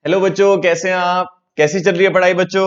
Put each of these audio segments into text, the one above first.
Hello बच्चों, कैसे हैं आप? कैसी चल रही है पढ़ाई बच्चों?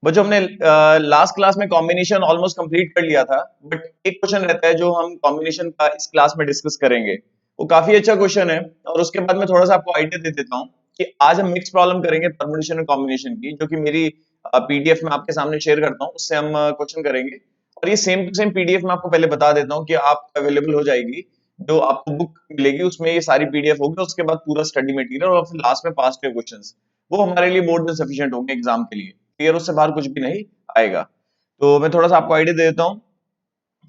बच्चों, हमने लास्ट क्लास में कॉम्बिनेशन ऑलमोस्ट कंप्लीट कर लिया था। बट एक क्वेश्चन रहता है जो हम कॉम्बिनेशन का इस क्लास में डिस्कस करेंगे। वो काफी अच्छा क्वेश्चन है। और उसके बाद मैं थोड़ा सा आपको आइडिया दे देता हूँ कि आज हम मिक्स प्रॉब्लम करेंगे परमुटेशन और कॉम्बिनेशन की, जो कि मेरी पीडीएफ में आपके सामने शेयर करता हूँ। उससे हम क्वेश्चन करेंगे। और ये सेम टू सेम पीडीएफ में आपको पहले बता देता हूँ कि आप अवेलेबल हो जाएगी। जो आपको बुक मिलेगी उसमें ये सारी पीडीएफ होगी, उसके बाद पूरा स्टडी मटेरियल और फिर लास्ट में पास्ट के क्वेश्चंस। वो हमारे लिए मोर देन सफिशिएंट होंगे एग्जाम के लिए। क्लियर? उससे बाहर कुछ भी नहीं आएगा। तो मैं थोड़ा सा आपको आइडिया दे देता हूँ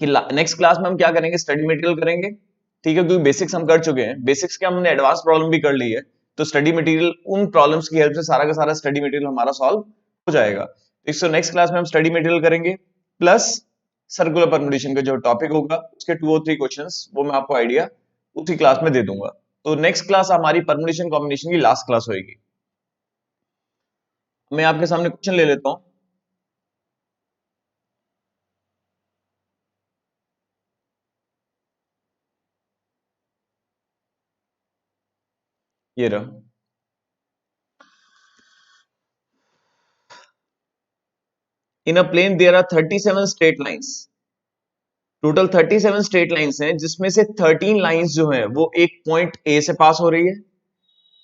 कि नेक्स्ट क्लास में हम क्या करेंगे, स्टडी मटेरियल करेंगे। ठीक है, क्योंकि बेसिक्स हम कर चुके हैं, बेसिक्स के हमने एडवांस प्रॉब्लम भी कर ली है। तो स्टडी मटेरियल, उन प्रॉब्लम्स की हेल्प से सारा का सारा स्टडी मटेरियल हमारा सॉल्व हो जाएगा। इसको नेक्स्ट क्लास में हम स्टडी मटेरियल करेंगे, प्लस सर्कुलर परम्यूटेशन का जो टॉपिक होगा उसके 2 और 3 क्वेश्चंस वो मैं आपको आइडिया उसी क्लास में दे दूंगा। तो नेक्स्ट क्लास हमारी परम्यूटेशन कॉम्बिनेशन की लास्ट क्लास होगी। मैं आपके सामने क्वेश्चन ले लेता हूं। ये रहा। In a plane there are 37 straight lines. Total 37 straight lines हैं, जिसमें से 13 लाइंस जो हैं वो एक पॉइंट ए से पास हो रही है।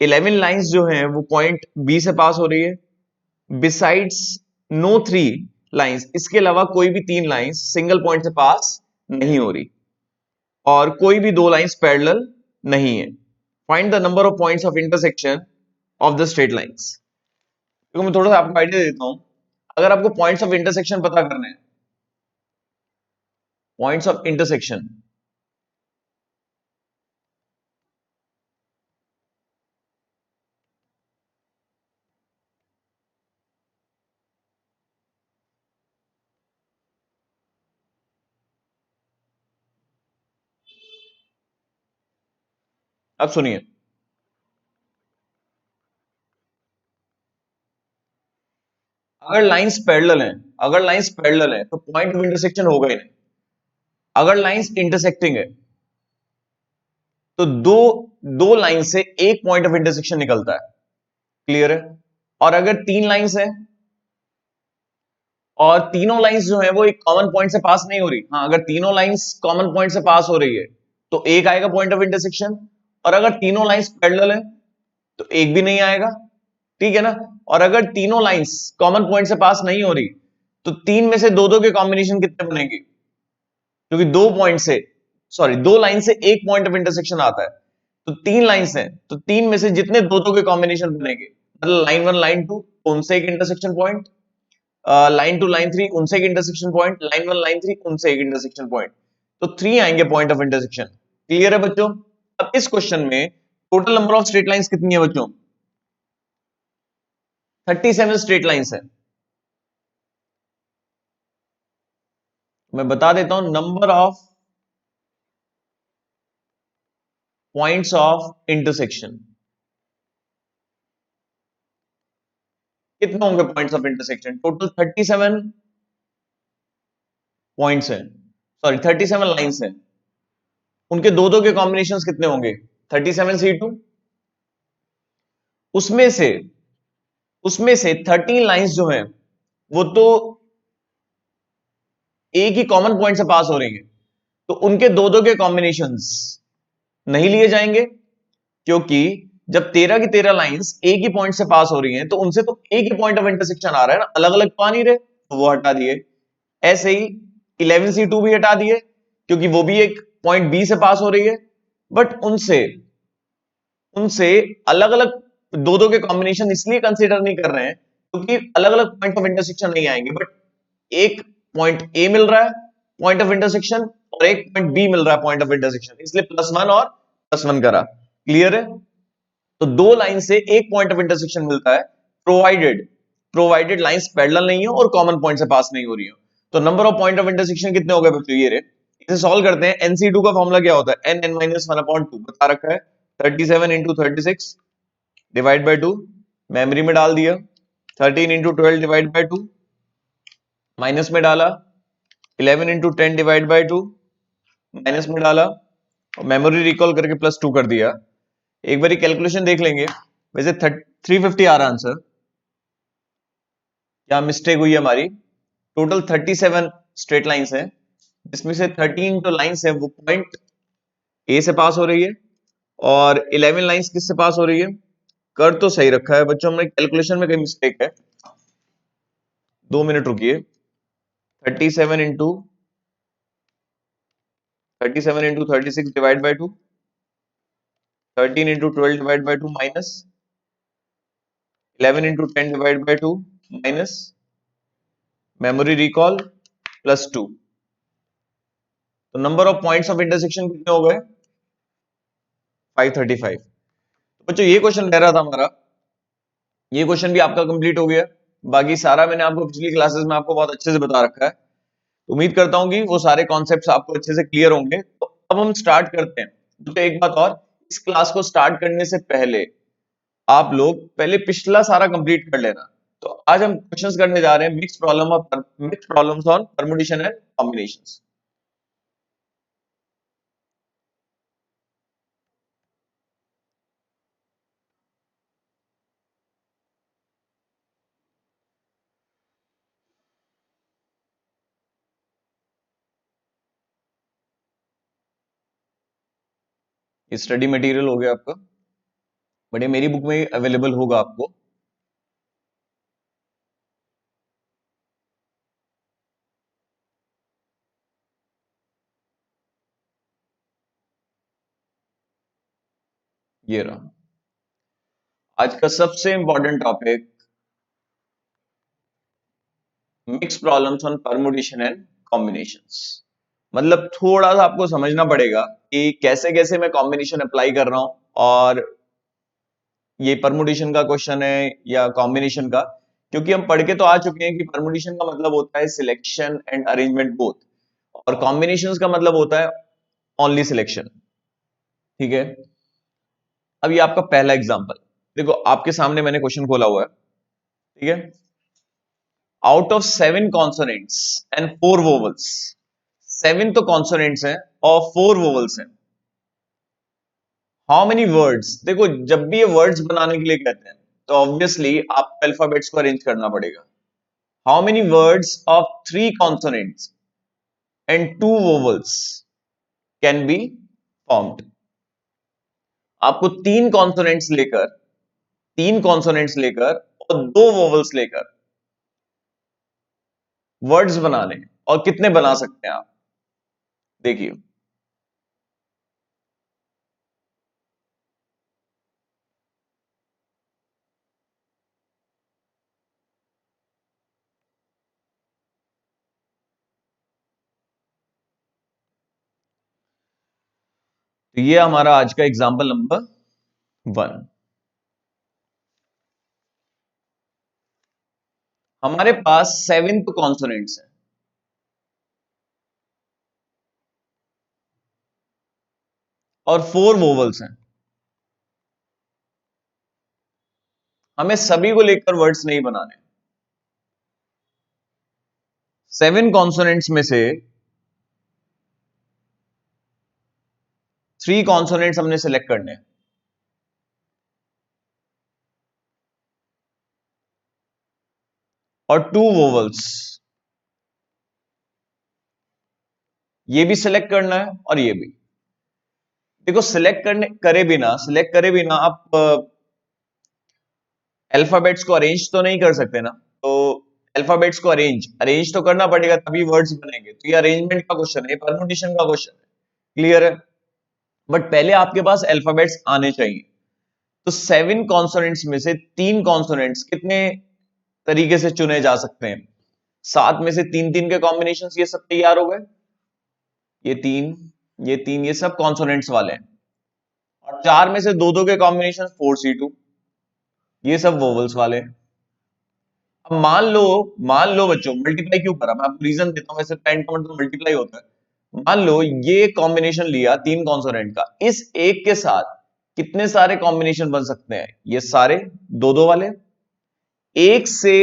11 लाइंस जो हैं वो पॉइंट बी से पास हो रही है। बिसाइड्स नो 3 लाइंस, इसके अलावा कोई भी 3 लाइंस सिंगल पॉइंट से पास नहीं हो रही। और कोई भी 2 लाइंस पैरेलल नहीं है। Find the number of points of intersection of the straight lines. तो मैं थोड़ा सा आपको आइडिया देता हूं। अगर आपको पॉइंट्स ऑफ इंटरसेक्शन पता करने हैं, पॉइंट्स ऑफ इंटरसेक्शन, अब सुनिए। अगर लाइंस पैरेलल हैं, अगर लाइंस पैरेलल हैं तो पॉइंट ऑफ इंटरसेक्शन होगा ही नहीं। अगर लाइंस इंटरसेक्टिंग है तो दो दो लाइन से एक पॉइंट ऑफ इंटरसेक्शन निकलता है। क्लियर है? और अगर 3 लाइंस है और तीनों लाइंस जो है वो एक कॉमन पॉइंट से पास नहीं हो रही, हाँ, अगर तीनों लाइंस कॉमन पॉइंट से पास हो रही है तो एक आएगा पॉइंट ऑफ इंटरसेक्शन। और अगर तीनों लाइंस पैरेलल है तो एक भी नहीं आएगा। ठीक है ना? और अगर तीनों लाइंस कॉमन पॉइंट से पास नहीं हो रही तो 3 में से दो दो के कॉम्बिनेशन कितने बनेंगे? क्योंकि दो पॉइंट से, सॉरी, दो लाइन से एक पॉइंट ऑफ इंटरसेक्शन आता है। तो 3 लाइंस हैं तो 3 में से जितने दो दो के कॉम्बिनेशन बनेंगे, मतलब लाइन 1 लाइन 2 उनसे एक इंटरसेक्शन पॉइंट, लाइन 2 लाइन 3 उनसे एक इंटरसेक्शन पॉइंट, लाइन 1 लाइन 3 उनसे एक इंटरसेक्शन पॉइंट। तो 3 आएंगे पॉइंट ऑफ इंटरसेक्शन। क्लियर है बच्चों? अब इस क्वेश्चन में total number of straight lines कितनी है बच्चों? 37 स्ट्रेट लाइंस है। मैं बता देता हूं number of points of intersection कितने होंगे। Points of intersection total 37 points हैं, सॉरी 37 लाइंस हैं। उनके दो दो के कॉम्बिनेशन कितने होंगे? 37 C2। उसमें से उसमें से 13 लाइंस जो हैं वो तो एक ही कॉमन पॉइंट से पास हो रही हैं। तो उनके दो दो के कॉम्बिनेशंस नहीं लिए जाएंगे, क्योंकि जब 13 की 13 लाइंस एक ही पॉइंट से पास हो रही हैं तो उनसे तो एक ही पॉइंट ऑफ इंटरसेक्शन आ रहा है ना, अलग अलग तो आ नहीं रहे, तो वो हटा दिए। ऐसे ही 11C2 भी हटा दिए, क्योंकि वो भी एक पॉइंट बी से पास हो रही है। बट उनसे उनसे अलग अलग दो दो के कॉम्बिनेशन इसलिए कंसीडर नहीं कर रहे हैं क्योंकि अलग अलग पॉइंट ऑफ इंटरसेक्शन नहीं आएंगे। बट एक पॉइंट ए मिल रहा है पॉइंट ऑफ इंटरसेक्शन, और एक पॉइंट बी मिल रहा है पॉइंट ऑफ इंटरसेक्शन, इसलिए +1 और +1 करा। क्लियर है? तो दो लाइन से एक पॉइंट ऑफ इंटरसेक्शन मिलता है, प्रोवाइडेड प्रोवाइडेड लाइंस पैरेलल नहीं हो और कॉमन पॉइंट से पास नहीं हो रही हो। तो number of point of intersection कितने हो गए बच्चों? ये रे। इसे सॉल्व करते हैं। NC2 का फॉर्मूला क्या होता है? n(n-1/2) बता रखा है। 37 इंटू 36 डिवाइड बाई 2, मेमोरी में डाल दिया। 13 इंटू 12 डिवाइड बाई 2, माइनस में डाला। 11 इंटू 10 डिवाइड बाई 2, माइनस में डाला, और मेमोरी रिकॉल करके +2 कर दिया। एक बार कैलकुलेशन देख लेंगे। वैसे 350 आ रहा आंसर, क्या मिस्टेक हुई है हमारी? टोटल 37 स्ट्रेट लाइंस है, जिसमें से 13 जो लाइंस है वो पॉइंट ए से पास हो रही है, और 11 लाइंस किससे पास हो रही है? कर तो सही रखा है बच्चों, हमने कैलकुलेशन में कहीं मिस्टेक है। 2 मिनट रुकिए। 37 into 36 divide by 2, 13 into 12 divide by 2 minus 11 into 10 divide by 2 minus memory recall plus 2। तो number of points of intersection कितने हो गए? 535। तो बच्चों ये क्वेश्चन रह रहा था हमारा, ये क्वेश्चन भी आपका कंप्लीट हो गया। बाकी सारा मैंने आपको पिछली क्लासेस में आपको बहुत अच्छे से बता रखा है, तो उम्मीद करता हूं कि वो सारे कॉन्सेप्ट्स आपको अच्छे से क्लियर होंगे। तो अब हम स्टार्ट करते हैं। तो एक बात और, इस क्लास को स्टार्ट करने से पहले आप लोग पहले पिछला सारा कंप्लीट कर लेना। तो आज हम क्वेश्चंस करने जा रहे हैं mix problems on permutation and combinations. ये स्टडी मटेरियल हो गया आपका, बट ये मेरी बुक में अवेलेबल होगा आपको। ये रहा आज का सबसे important topic, mix problems on permutation and combinations. मतलब थोड़ा सा आपको समझना पड़ेगा कि कैसे कैसे मैं कॉम्बिनेशन अप्लाई कर रहा हूं, और ये परमुटेशन का क्वेश्चन है या कॉम्बिनेशन का, क्योंकि हम पढ़ के तो आ चुके हैं कि परमुटेशन का मतलब होता है सिलेक्शन एंड अरेंजमेंट बोथ, और कॉम्बिनेशंस का मतलब होता है ओनली सिलेक्शन। ठीक है, अब ये आपका पहला एग्जांपल देखो, आपके सामने मैंने क्वेश्चन खोला हुआ है। ठीक है, out of 7 consonants and 4 vowels, 7 तो कॉन्सोनेंट्स हैं और 4 वोवल्स हैं, हाउ मेनी वर्ड्स? देखो जब भी ये वर्ड्स बनाने के लिए कहते हैं तो ऑब्वियसली आपको अल्फाबेट्स को अरेंज करना पड़ेगा। How many words of 3 consonants and 2 vowels can be formed? आपको तीन कॉन्सोनेंट्स लेकर और 2 वोवल्स लेकर वर्ड्स बनाने, और कितने बना सकते हैं आप? देखिए, तो ये हमारा आज का एग्जाम्पल नंबर 1। हमारे पास 7 तो कॉन्सोनेंट्स हैं और 4 वोवल्स हैं। हमें सभी को लेकर वर्ड्स नहीं बनाने। 7 कॉन्सोनेंट्स में से 3 कॉन्सोनेंट्स हमने सेलेक्ट करने हैं, और 2 वोवल्स, ये भी सिलेक्ट करना है और ये भी। देखो सिलेक्ट करे बिना आप अल्फाबेट्स को अरेंज तो नहीं कर सकते ना। तो अल्फाबेट्स को अरेंज तो करना पड़ेगा, तभी वर्ड्स बनेंगे। तो ये अरेंजमेंट का क्वेश्चन है, परमुटेशन का क्वेश्चन है। क्लियर है? बट पहले आपके पास अल्फाबेट्स आने चाहिए। तो 7 कॉन्सोनेंट्स में से 3 कॉन्सोनेंट्स कितने तरीके से चुने जा सकते हैं? 7 में से 3 3 के कॉम्बिनेशन, ये सब तैयार हो गए। ये 3, ये 3, ये सब कॉन्सोनेंट्स वाले हैं। और 4 में से 2 2 के कॉम्बिनेशन 4C2, ये सब वोवल्स वाले हैं। अब मान लो बच्चों, मल्टीप्लाई क्यों करा, मैं आपको रीजन देता हूं। वैसे 10 का मतलब मल्टीप्लाई होता है। मान लो ये कॉम्बिनेशन लिया 3 कॉन्सोनेंट का, इस एक के साथ कितने सारे कॉम्बिनेशन बन सकते हैं? ये सारे 2 2 वाले, एक से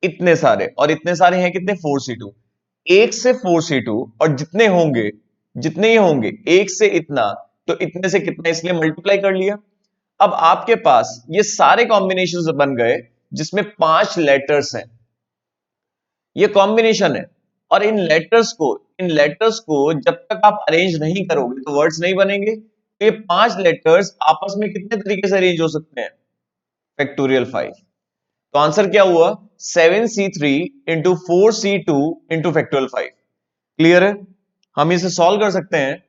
इतने सारे, और इतने सारे हैं कितने? 4C2। एक से 4C2, और जितने ही होंगे एक से इतना, तो इतने से कितना, इसलिए मल्टीप्लाई कर लिया। अब आपके पास ये सारे कॉम्बिनेशंस बन गए जिसमें 5 लेटर्स हैं, ये कॉम्बिनेशन है। और इन लेटर्स को जब तक आप अरेंज नहीं करोगे तो वर्ड्स नहीं बनेंगे। तो ये 5 लेटर्स आपस में कितने तरीके से अरेंज हो सकते हैं? फैक्टोरियल 5। तो आंसर क्या हुआ? 7c3 into 4c2 into factorial 5। Clear है? हम इसे सॉल्व कर सकते हैं।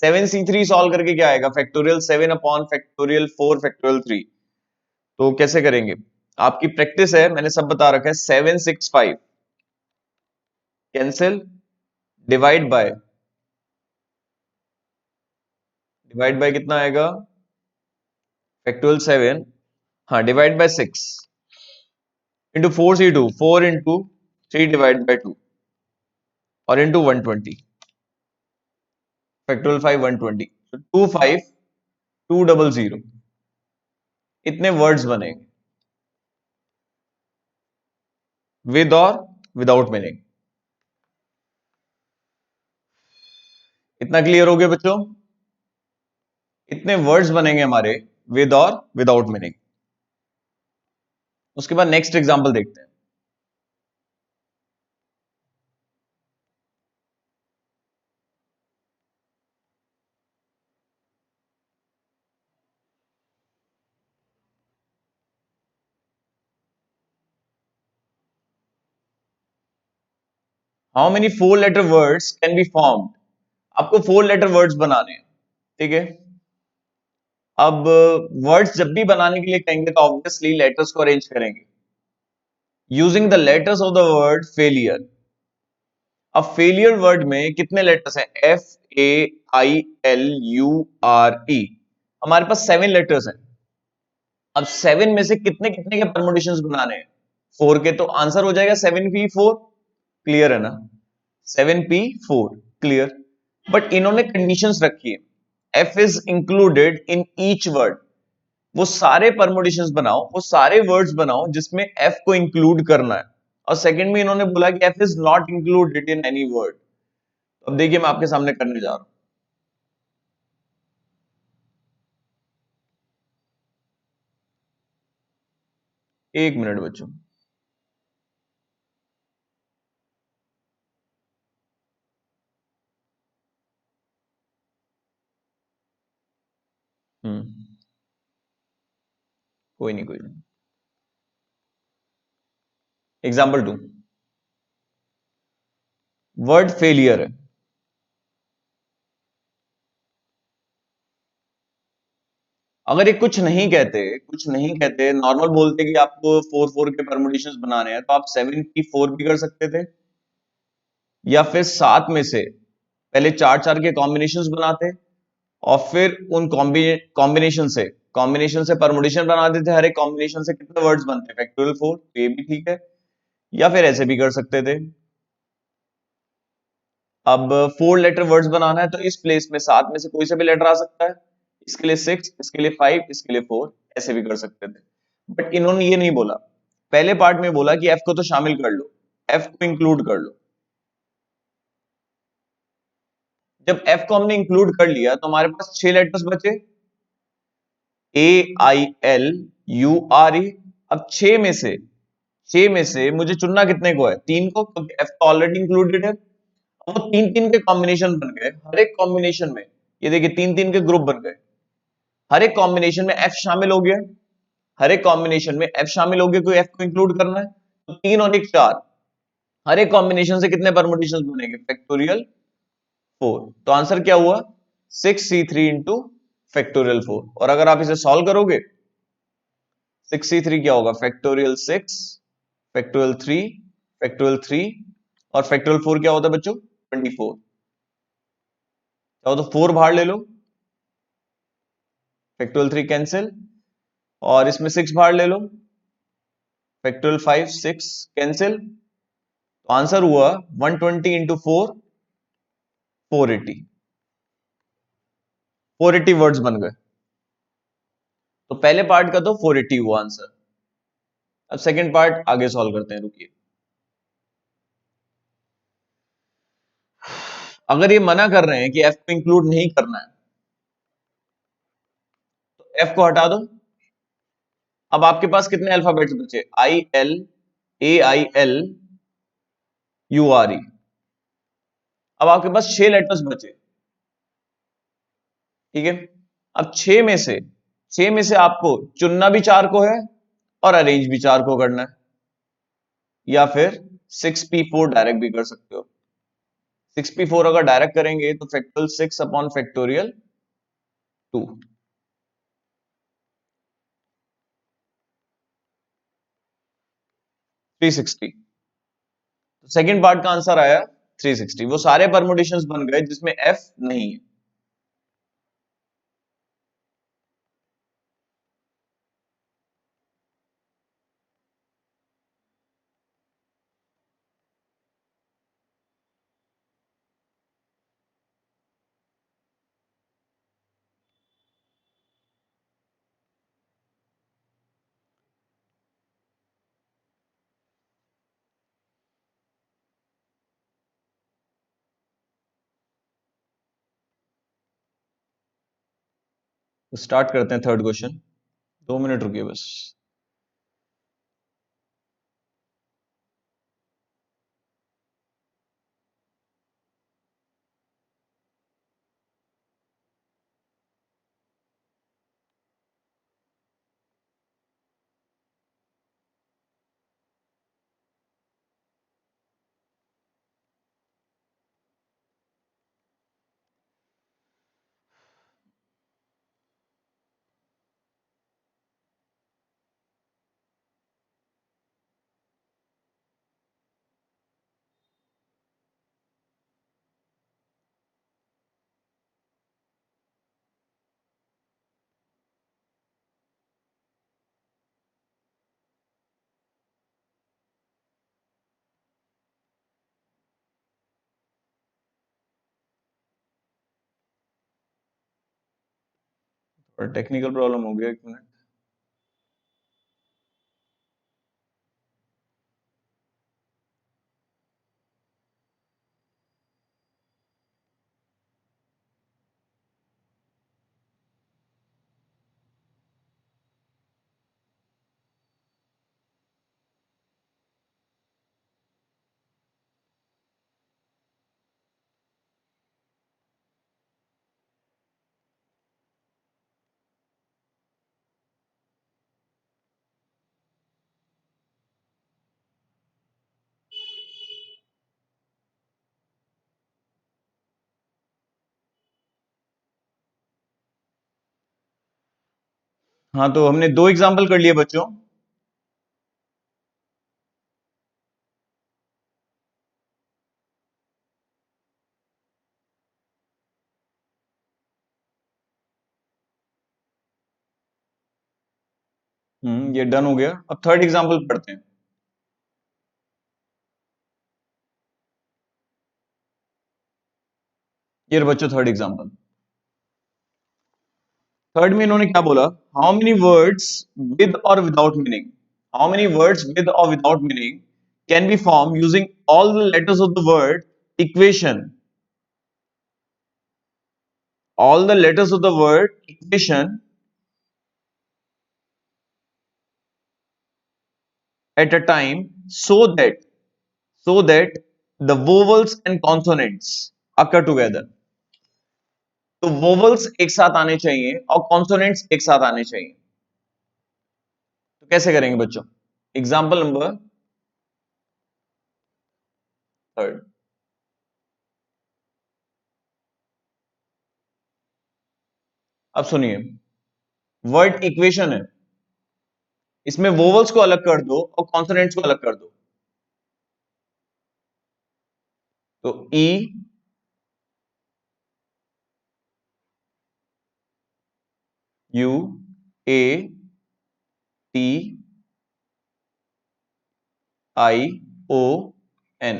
7c3 सॉल्व करके क्या आएगा? Factorial 7 upon factorial 4 factorial 3। तो कैसे करेंगे? आपकी प्रैक्टिस है, मैंने सब बता रखा है। 765 कैंसिल, डिवाइड बाय कितना आएगा? फैक्टोरियल 7, हाँ, divide by 6 into 4c2, 4 into 3 divide by 2 और इंटू 120। फैक्टोरियल 5 120, तो 25200 इतने वर्ड्स बनेंगे विद और विदाउट मीनिंग। इतना क्लियर हो गया बच्चों? इतने वर्ड्स बनेंगे हमारे विद और विदाउट मीनिंग। उसके बाद नेक्स्ट एग्जांपल देखते हैं। How many 4 letter words can be formed? आपको 4 लेटर वर्ड्स बनाने हैं, ठीक है। अब वर्ड्स जब भी बनाने के लिए कहेंगे तो ऑब्वियसली लेटर्स को अरेंज करेंगे using the letters of the word failure. अब फेलियर वर्ड में कितने लेटर्स हैं? FAILURE। हमारे पास 7 लेटर्स हैं। अब 7 में से कितने कितने के परमुटेशंस बनाने हैं? 4 के। तो आंसर हो जाएगा 7p4। क्लियर है ना? 7p4 clear. बट इन्होंने कंडीशंस रखी है, F is included in each word. वो सारे परमुटेशंस बनाओ, वो सारे वर्ड्स बनाओ जिसमें एफ को इंक्लूड करना है। और सेकंड में इन्होंने बोला कि F is not included in any word. अब देखिए मैं आपके सामने करने जा रहा हूं। एक मिनट बच्चों। कोई नहीं, कोई नहीं। एग्जाम्पल 2, वर्ड फेलियर है। अगर ये कुछ नहीं कहते नॉर्मल बोलते कि आपको 4 4 के परमुटेशंस बनाने हैं, तो आप 7p4 भी कर सकते थे, या फिर 7 में से पहले 4 4 के कॉम्बिनेशंस बनाते और फिर उन कॉम्बिनेशन से परमुटेशन बनाते थे। हर एक कॉम्बिनेशन से कितने वर्ड्स बनते? फैक्टोरियल 4। तो ये भी ठीक है, या फिर ऐसे भी कर सकते थे। अब 4 लेटर वर्ड्स बनाना है तो इस प्लेस में 7 में से कोई सा भी लेटर आ सकता है। इसके लिए 6, इसके लिए 5, इसके लिए 4, ऐसे भी कर सकते थे। बट इन्होंने ये नहीं बोला। पहले पार्ट में बोला कि एफ को तो शामिल कर लो, एफ को इंक्लूड कर लो। जब एफ को हमने इंक्लूड कर लिया तो हमारे पास 6 लेटर्स बचे, AILURE। अब 6 में से मुझे चुनना कितने को है? 3 को, क्योंकि एफ तो ऑलरेडी इंक्लूडेड है। वो 3 3 के कॉम्बिनेशन बन गए। हर एक कॉम्बिनेशन में ये देखिए 3 3 के ग्रुप बन गए। हर एक कॉम्बिनेशन में एफ शामिल हो गया। हर एक कॉम्बिनेशन में एफ शामिल हो गया, कोई एफ को इंक्लूड करना है। तो 3 और 1 4। हर एक कॉम्बिनेशन से कितने परमुटेशन बनेंगे? फैक्टोरियल 4। तो आंसर क्या हुआ? 6c3 into factorial 4। और अगर आप इसे सॉल्व करोगे, 6c3 क्या होगा? फैक्टोरियल 6, फैक्टोरियल 3, फैक्टोरियल 3 और फैक्टोरियल 4 क्या होता है बच्चों? 24। चाहो तो 4 बाहर ले लो, फैक्टोरियल 3 कैंसिल, और इसमें 6 बाहर ले लो, फैक्टोरियल 5 6 कैंसिल। तो आंसर हुआ 120 इंटू 4, 480। 480 वर्ड्स बन गए। तो पहले पार्ट का तो 480 हुआ आंसर। अब सेकंड पार्ट आगे सॉल्व करते हैं, रुकिए। अगर ये मना कर रहे हैं कि एफ को इंक्लूड नहीं करना है, तो एफ को हटा दो। अब आपके पास कितने अल्फाबेट्स बचे? ILAIL URE। अब आपके पास 6 लेटर्स बचे, ठीक है। अब 6 में से आपको चुनना भी 4 को है और अरेंज भी 4 को करना है, या फिर 6p4 डायरेक्ट भी कर सकते हो। 6p4 अगर डायरेक्ट करेंगे तो फैक्टोरियल 6/2 360। तो सेकंड पार्ट का आंसर आया 360। वो सारे परमुटेशंस बन गए जिसमें एफ नहीं है। तो स्टार्ट करते हैं थर्ड क्वेश्चन। 2 मिनट रुकिए बस। और टेक्निकल प्रॉब्लम हो गया, 1 मिनट। हाँ, तो हमने 2 एग्जाम्पल कर लिए बच्चों। ये डन हो गया। अब थर्ड एग्जाम्पल पढ़ते हैं। ये रहा बच्चों थर्ड एग्जाम्पल। थर्ड में इन्होंने क्या बोला? हाउ मेनी वर्ड्स विद और without meaning, how many words with और without meaning can be form using all the letters of the word equation, all the letters of the word equation at a time, so that the vowels and consonants occur together। तो vowels एक साथ आने चाहिए और consonants एक साथ आने चाहिए। तो कैसे करेंगे बच्चों? Example number third. अब सुनिए, वर्ड इक्वेशन है, इसमें वोवल्स को अलग कर दो और कॉन्सोनेंट्स को अलग कर दो। तो E, U, A, T, I, O, N.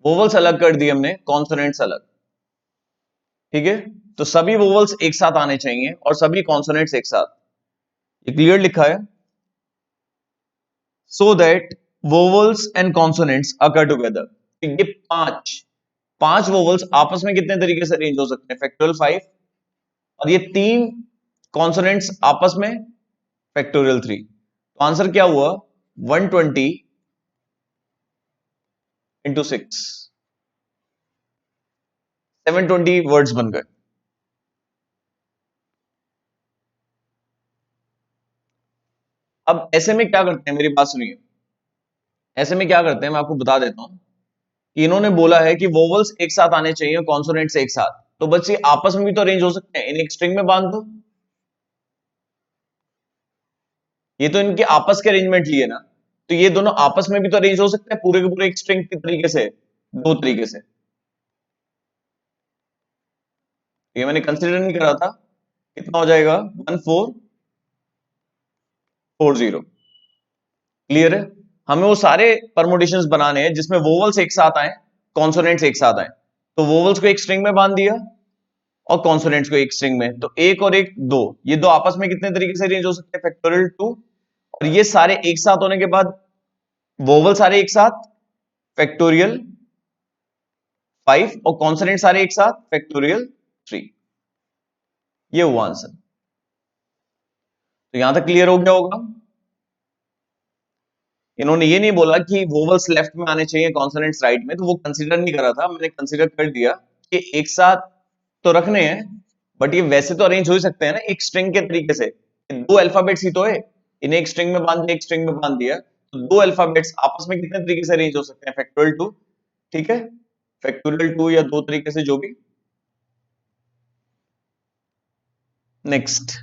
Vowels अलग कर दिए हमने, कॉन्सोनेंट्स अलग। ठीक है, तो सभी वोवल्स एक साथ आने चाहिए और सभी कॉन्सोनेंट्स एक साथ। ये क्लियर लिखा है, so that vowels and consonants occur together. ये पांच पांच वोवल्स आपस में कितने तरीके से अरेंज हो सकते हैं? फैक्टोरियल 5 और ये तीन कॉन्सोनेंट्स आपस में फैक्टोरियल 3। तो आंसर क्या हुआ? 120 × 6, 720 वर्ड्स बन गए। अब ऐसे में क्या करते हैं, मेरी बात सुनिए। ऐसे में क्या करते हैं मैं आपको बता देता हूं कि इन्होंने बोला है कि वोवल्स एक साथ आने चाहिए, कॉन्सोनेंट्स एक साथ। तो बच्चे आपस में भी तो अरेंज हो सकते हैं, इन्हें एक स्ट्रिंग में बांध दो। ये तो इनके आपस के अरेंजमेंट लिए ना, तो ये दोनों आपस में भी तो अरेंज हो सकते हैं पूरे के पूरे एक स्ट्रिंग के तरीके से, दो तरीके से। ये मैंने कंसिडर नहीं करा था। कितना हो जाएगा? 1440। क्लियर है? हमें वो सारे परमुटेशंस बनाने हैं जिसमें वोवल्स एक साथ आए, कॉन्सोनेंट्स एक साथ आए। तो वोवल्स को एक स्ट्रिंग में बांध दिया और कॉन्सोनेंट्स को एक स्ट्रिंग में। तो एक और एक दो, ये दो आपस में कितने तरीके से अरेंज हो सकते हैं? फैक्टोरियल 2। और ये सारे एक साथ होने के बाद वोवल सारे एक साथ फैक्टोरियल 5 और कॉन्सोनेंट सारे एक साथ फैक्टोरियल 3। ये हुआ आंसर। तो यहां तक क्लियर हो गया होगा। इन्होंने ये नहीं बोला कि वोवल्स लेफ्ट में आने चाहिए, कॉन्सोनेंट्स राइट में, तो वो कंसीडर नहीं करा था, मैंने कंसीडर कर दिया कि एक साथ तो रखने हैं, बट ये वैसे तो अरेंज हो ही सकते हैं ना एक स्ट्रिंग के तरीके से। दो अल्फाबेट्स ही तो है, इन्हें एक स्ट्रिंग में बांध दिया, एक स्ट्रिंग में बांध दिया, तो दो अल्फाबेट्स आपस में कितने तरीके से अरेंज हो सकते हैं? फैक्टोरियल 2। ठीक है, फैक्टोरियल 2 या दो तरीके से, जो भी। नेक्स्ट।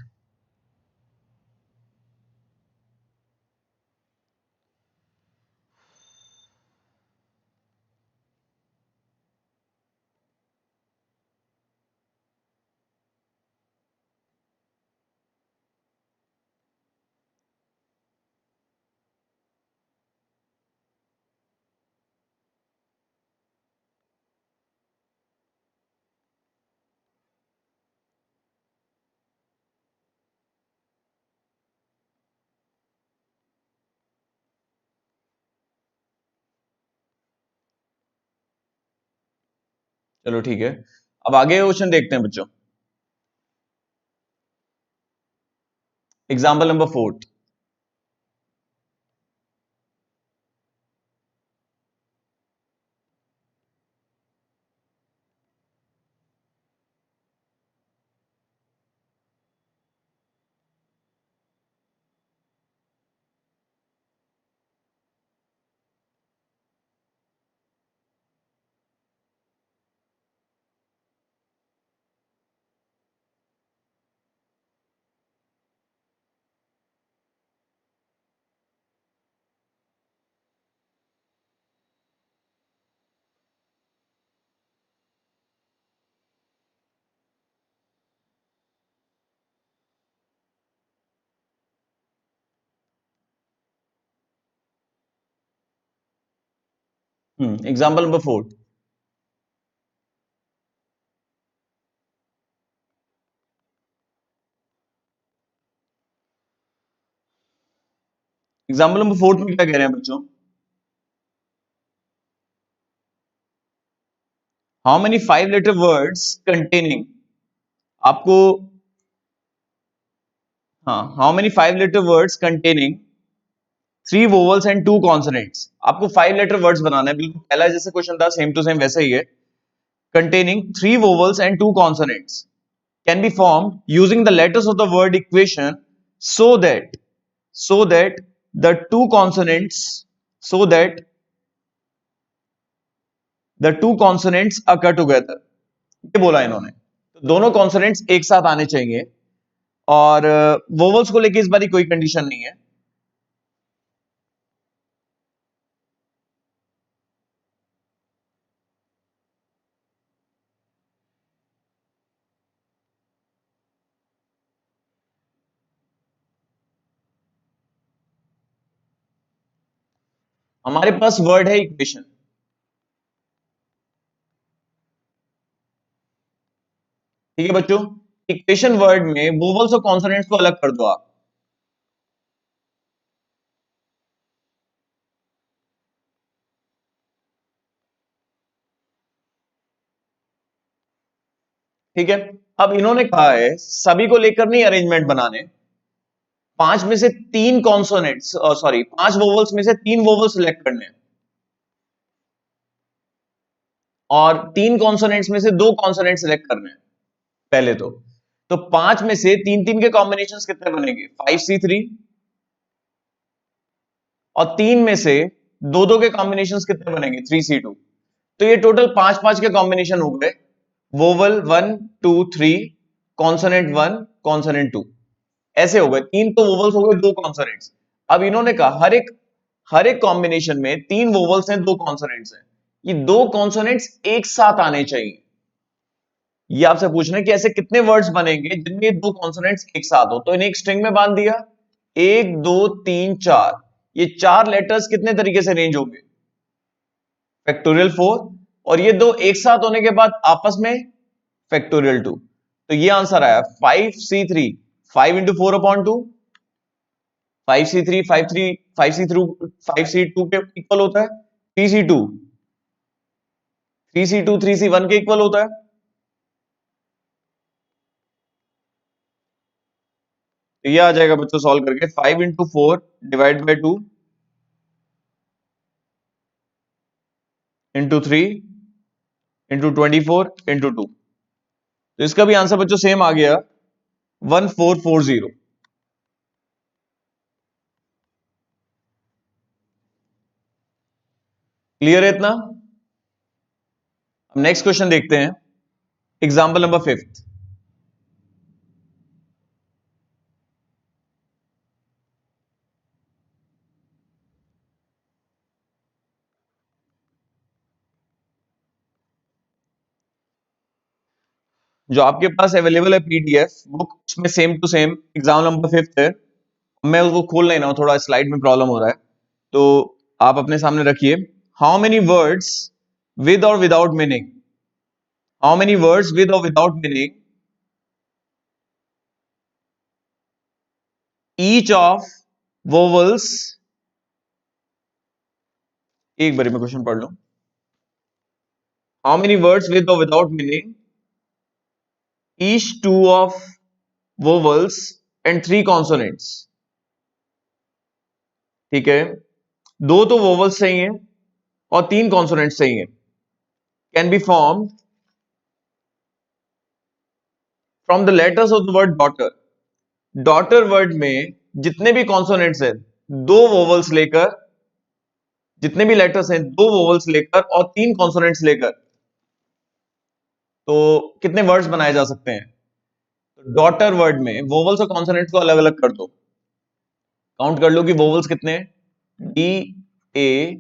चलो ठीक है, अब आगे क्वेश्चन देखते हैं बच्चों। Example number 4। Example number 4। Example number 4 में क्या कह रहे हैं बच्चों? How many 5 letter words containing, आपको, हाँ, how many 5 letter words containing 3 vowels and 2 consonants. आपको 5 लेटर वर्ड्स बनाना है, बिल्कुल पहला जैसे क्वेश्चन था सेम टू सेम वैसे ही है। Containing 3 vowels and 2 consonants can be form using the letters of the word equation so that so that the two consonants so that the two consonants occur together। ये बोला इन्होंने, तो दोनों consonants एक साथ आने चाहिए, और वोवल्स को लेके इस बारी कोई कंडीशन नहीं है। हमारे पास वर्ड है इक्वेशन। ठीक है बच्चों, इक्वेशन वर्ड में वोवल्स और कॉन्सोनेंट्स को अलग कर दो आप। ठीक है। अब इन्होंने कहा है सभी को लेकर नहीं अरेंजमेंट बनाने, पांच में से तीन कॉन्सोनेंट्स, सॉरी पांच वोवल्स में से तीन वोवल सिलेक्ट करने हैं और तीन कॉन्सोनेंट्स में से दो कॉन्सोनेंट सिलेक्ट करने हैं पहले तो पांच में से तीन तीन के कॉम्बिनेशंस कितने बनेंगे 5C3, और तीन में से दो दो के कॉम्बिनेशंस कितने बनेंगे 3C2। तो ये टोटल पांच पांच के कॉम्बिनेशन हो गए, वोवल 1 2 3, कॉन्सोनेंट 1 कॉन्सोनेंट 2, ऐसे हो गए, तीन तो वोवल्स हो गए, दो कॉन्सोनेंट्स। अब इन्होंने कहा हर एक कॉम्बिनेशन में तीन वोवल्स हैं, दो कॉन्सोनेंट्स हैं, ये दो कॉन्सोनेंट्स एक साथ आने चाहिए। ये आपसे पूछ रहे हैं कि ऐसे कितने वर्ड्स बनेंगे जिनमें दो कॉन्सोनेंट्स एक साथ हो। तो इन्हें एक स्ट्रिंग में बांध दिया, 1 2 3 4, ये चार लेटर्स कितने तरीके से रेंज होंगे फैक्टोरियल 4, और ये दो एक साथ होने के बाद आपस में फैक्टोरियल 2। तो ये आंसर आया 5C3, 5 × 4/2, 5C3 5C2 के इक्वल होता है, 3C2 3C1 के इक्वल होता है। तो ये आ जाएगा बच्चों सॉल्व करके 5 × 4 ÷ 2 × 3 × 24 × 2। तो इसका भी आंसर बच्चों सेम आ गया 1440। क्लियर है इतना? अब नेक्स्ट क्वेश्चन देखते हैं, एग्जाम्पल नंबर 5। जो आपके पास अवेलेबल है पीडीएफ बुक, उसमें same to same exam number 5 है। मैं उसको खोल नहीं रहा हूं, थोड़ा स्लाइड में प्रॉब्लम हो रहा है, तो आप अपने सामने रखिए। हाउ मेनी वर्ड्स विद और without meaning, how many words with और without meaning each of vowels, एक बारी में क्वेश्चन पढ़ लूं। हाउ मेनी वर्ड्स विद और without meaning each two of vowels and three consonants. ठीक है, दो तो वोवल्स चाहिए और तीन कॉन्सोनेंट्स चाहिए, can be formed from the letters of the word daughter. Daughter word में जितने भी कॉन्सोनेंट्स हैं, दो वोवल्स लेकर, जितने भी लेटर्स हैं दो वोवल्स लेकर और तीन कॉन्सोनेंट्स लेकर, तो कितने वर्ड्स बनाए जा सकते हैं। तो डॉटर वर्ड में वोवल्स और कॉन्सोनेंट्स को अलग अलग कर दो, काउंट कर लो कि वोवल्स कितने हैं, DAUGHTER।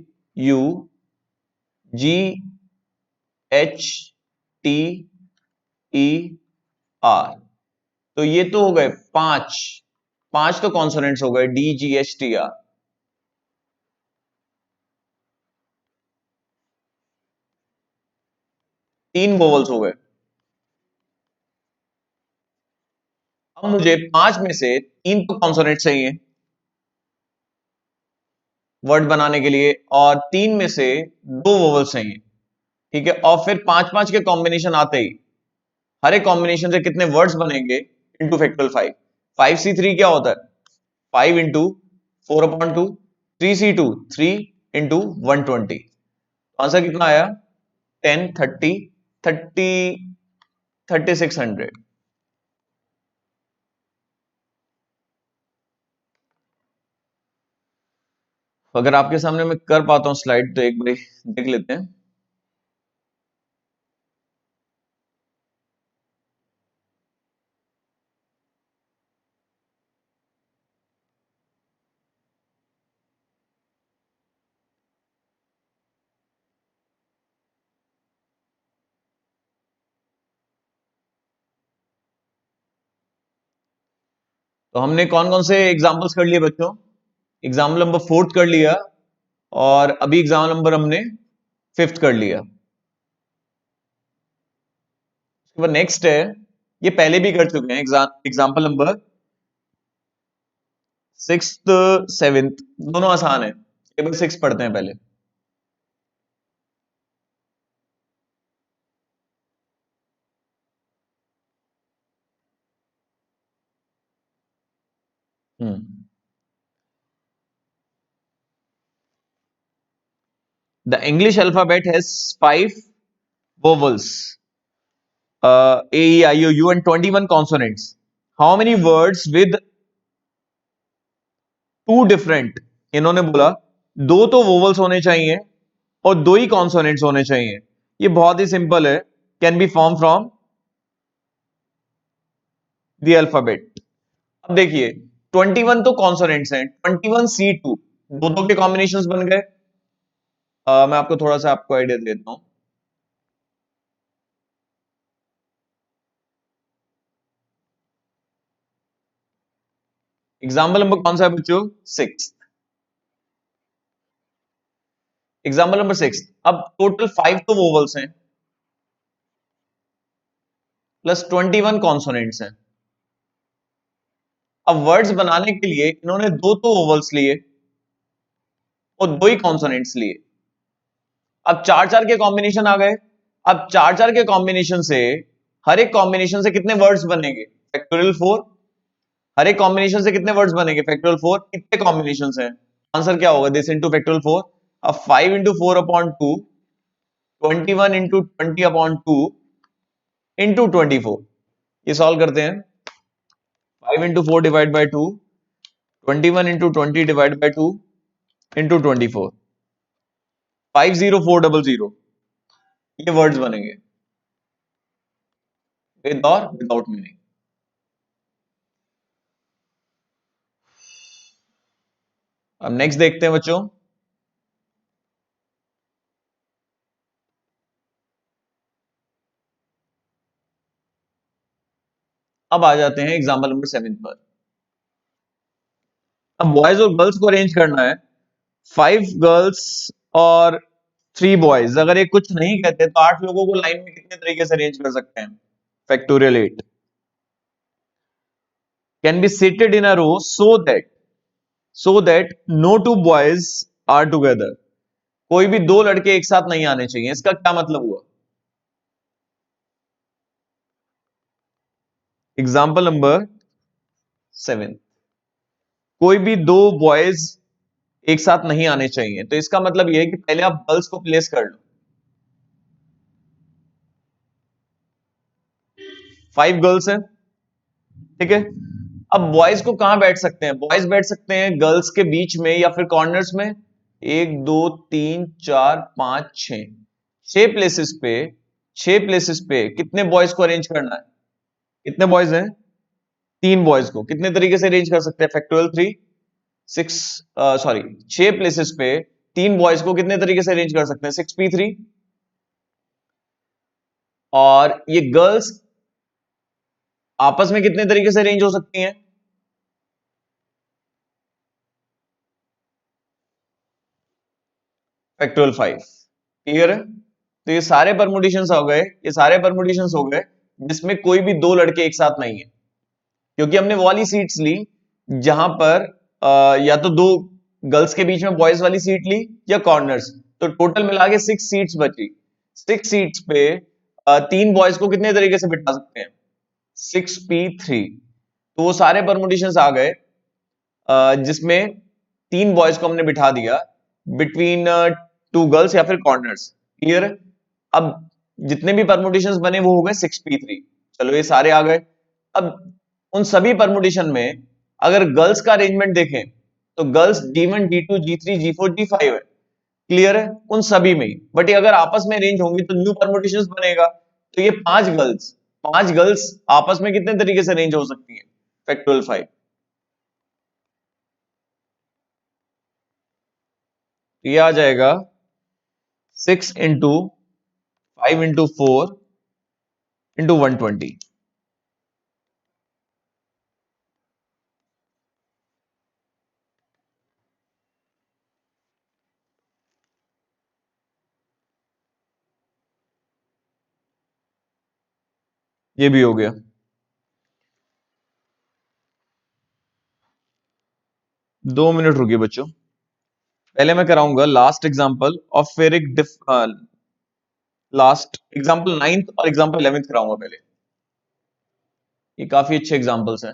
तो ये तो हो गए पांच, पांच तो कॉन्सोनेंट्स हो गए DGHTR। तीन वोवल्स हो गए। अब मुझे पांच में से तीन तो कॉन्सोनेंट चाहिए वर्ड बनाने के लिए, और तीन में से दो वोवल्स चाहिए। ठीक है, और फिर पांच पांच के कॉम्बिनेशन आते ही हर एक कॉम्बिनेशन से कितने वर्ड्स बनेंगे इंटू फैक्टोरियल 5। 5C3 क्या होता है 5 × 4/2, 3C2 3 × 120। आंसर कितना आया 10 30 30 3600। अगर आपके सामने मैं कर पाता हूं स्लाइड तो एक बार देख लेते हैं। तो हमने कौन कौन से एग्जाम्पल्स कर लिए बच्चों, एग्जाम्पल नंबर 4 कर लिया, और अभी एग्जाम नंबर हमने 5 कर लिया। उसके बाद नेक्स्ट है, ये पहले भी कर चुके हैं, एग्जाम्पल नंबर 6 7, दोनों आसान है। टेबल 6 पढ़ते हैं पहले। Hmm the English alphabet has 5 vowels, A, E, I, O, U and 21 consonants. How many words with two different, इन्होंने बोला दो तो वोवल्स होने चाहिए और दो ही कॉन्सोनेंट्स होने चाहिए। ये बहुत ही सिंपल है, can be form from the alphabet. अब देखिए 21 तो कॉन्सोनेंट्स हैं, 21 C2 दो दो के कॉम्बिनेशंस बन गए। मैं आपको थोड़ा सा आपको आइडिया देता हूं। एग्जाम्पल नंबर कौन सा है बच्चों? 6। Example number 6। अब टोटल 5 तो वोवल्स हैं प्लस 21 कॉन्सोनेंट्स हैं। अब वर्ड्स बनाने के लिए इन्होंने दो तो वोवल्स लिए और दो ही कॉन्सोनेंट्स लिए। अब चार चार के कॉम्बिनेशन आ गए। अब चार चार के कॉम्बिनेशन से हर एक कॉम्बिनेशन से कितने वर्ड्स बनेंगे? फैक्टोरियल 4। हर एक कॉम्बिनेशन से कितने वर्ड्स बनेंगे? फैक्टोरियल 4। कितने कॉम्बिनेशन हैं? आंसर क्या होगा? This into factorial 4। अब 5 इंटू 4/2, 21 इंटू 20/2 इंटू 24। ये सॉल्व करते हैं। 5 into 4 divide by 2, 21 into 20 divide by 2 into 24। 50400 ये वर्ड्स बनेंगे विद और विदाउट मीनिंग। अब नेक्स्ट देखते हैं बच्चों। अब आ जाते हैं एग्जाम्पल नंबर 7 पर। अब बॉयज और गर्ल्स को अरेंज करना है। 5 गर्ल्स और 3 बॉयज। अगर ये कुछ नहीं कहते तो 8 लोगों को लाइन में कितने तरीके से अरेंज कर सकते हैं? Factorial 8 can be seated in a row so that no two boys are together। कोई भी दो लड़के एक साथ नहीं आने चाहिए। इसका क्या मतलब हुआ? Example number 7। कोई भी दो बॉयज एक साथ नहीं आने चाहिए, तो इसका मतलब यह है कि पहले आप गर्ल्स को प्लेस कर लो। 5 गर्ल्स हैं, ठीक है। अब बॉयज को कहां बैठ सकते हैं? बॉयज बैठ सकते हैं गर्ल्स के बीच में या फिर कॉर्नर्स में। एक दो तीन चार पांच छह, 6 प्लेसेस पे कितने बॉयज को अरेंज करना है? कितने बॉयज हैं? 3 बॉयज को कितने तरीके से अरेंज कर सकते हैं? फैक्टोरियल 3। 6 सॉरी 6 प्लेसेस पे 3 बॉयज को कितने तरीके से अरेंज कर सकते हैं? 6p3। और ये गर्ल्स आपस में कितने तरीके से अरेंज हो सकती हैं? फैक्टोरियल 5। क्लियर है? तो ये सारे परमुटेशंस हो गए, ये सारे परमुटेशंस हो गए जिसमें कोई भी दो लड़के एक साथ नहीं है, क्योंकि हमने वो वाली सीट्स ली जहां पर या तो दो गर्ल्स के बीच में बॉयज वाली सीट ली या कॉर्नर्स। तो टोटल मिला के 6 सीट्स बची। 6 सीट्स पे 3 बॉयज को कितने तरीके से बिठा सकते हैं? 6p3। तो वो सारे परमुटेशंस आ गए जिसमें 3 बॉयज को हमने बिठा दिया बिटवीन 2 गर्ल्स या फिर कॉर्नर्स। क्लियर है? अब जितने भी परमुटेशंस बने वो हो गए 6p3। चलो ये सारे आ गए। अब उन सभी परमुटेशन में अगर गर्ल्स का अरेंजमेंट देखें तो girls D1 D2 G3 G4 G5 है। क्लियर है? उन सभी में ही। बट ये अगर आपस में अरेंज होंगी तो न्यू परमुटेशंस बनेगा। तो ये 5 गर्ल्स आपस में कितने तरीके से अरेंज हो सकती है? फैक्टोरियल 5। ये आ जाएगा 6 इंटू 5 इंटू 4 इंटू 120। ये भी हो गया। 2 मिनट रुकिए बच्चों, पहले मैं कराऊंगा लास्ट एग्जांपल और फिर एक लास्ट एग्जांपल 9th और एग्जांपल 11th कराऊंगा पहले। ये काफी अच्छे एग्जांपल्स हैं।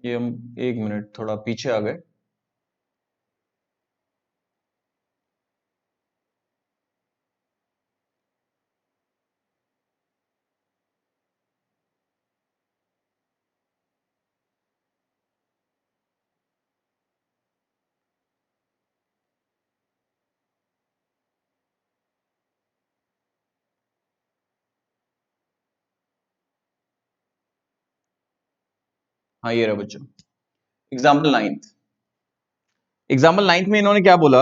ये हम 1 मिनट थोड़ा पीछे आ गए। हाँ ये रहा बच्चों, एग्जाम्पल 9। एग्जाम्पल 9 में इन्होंने क्या बोला,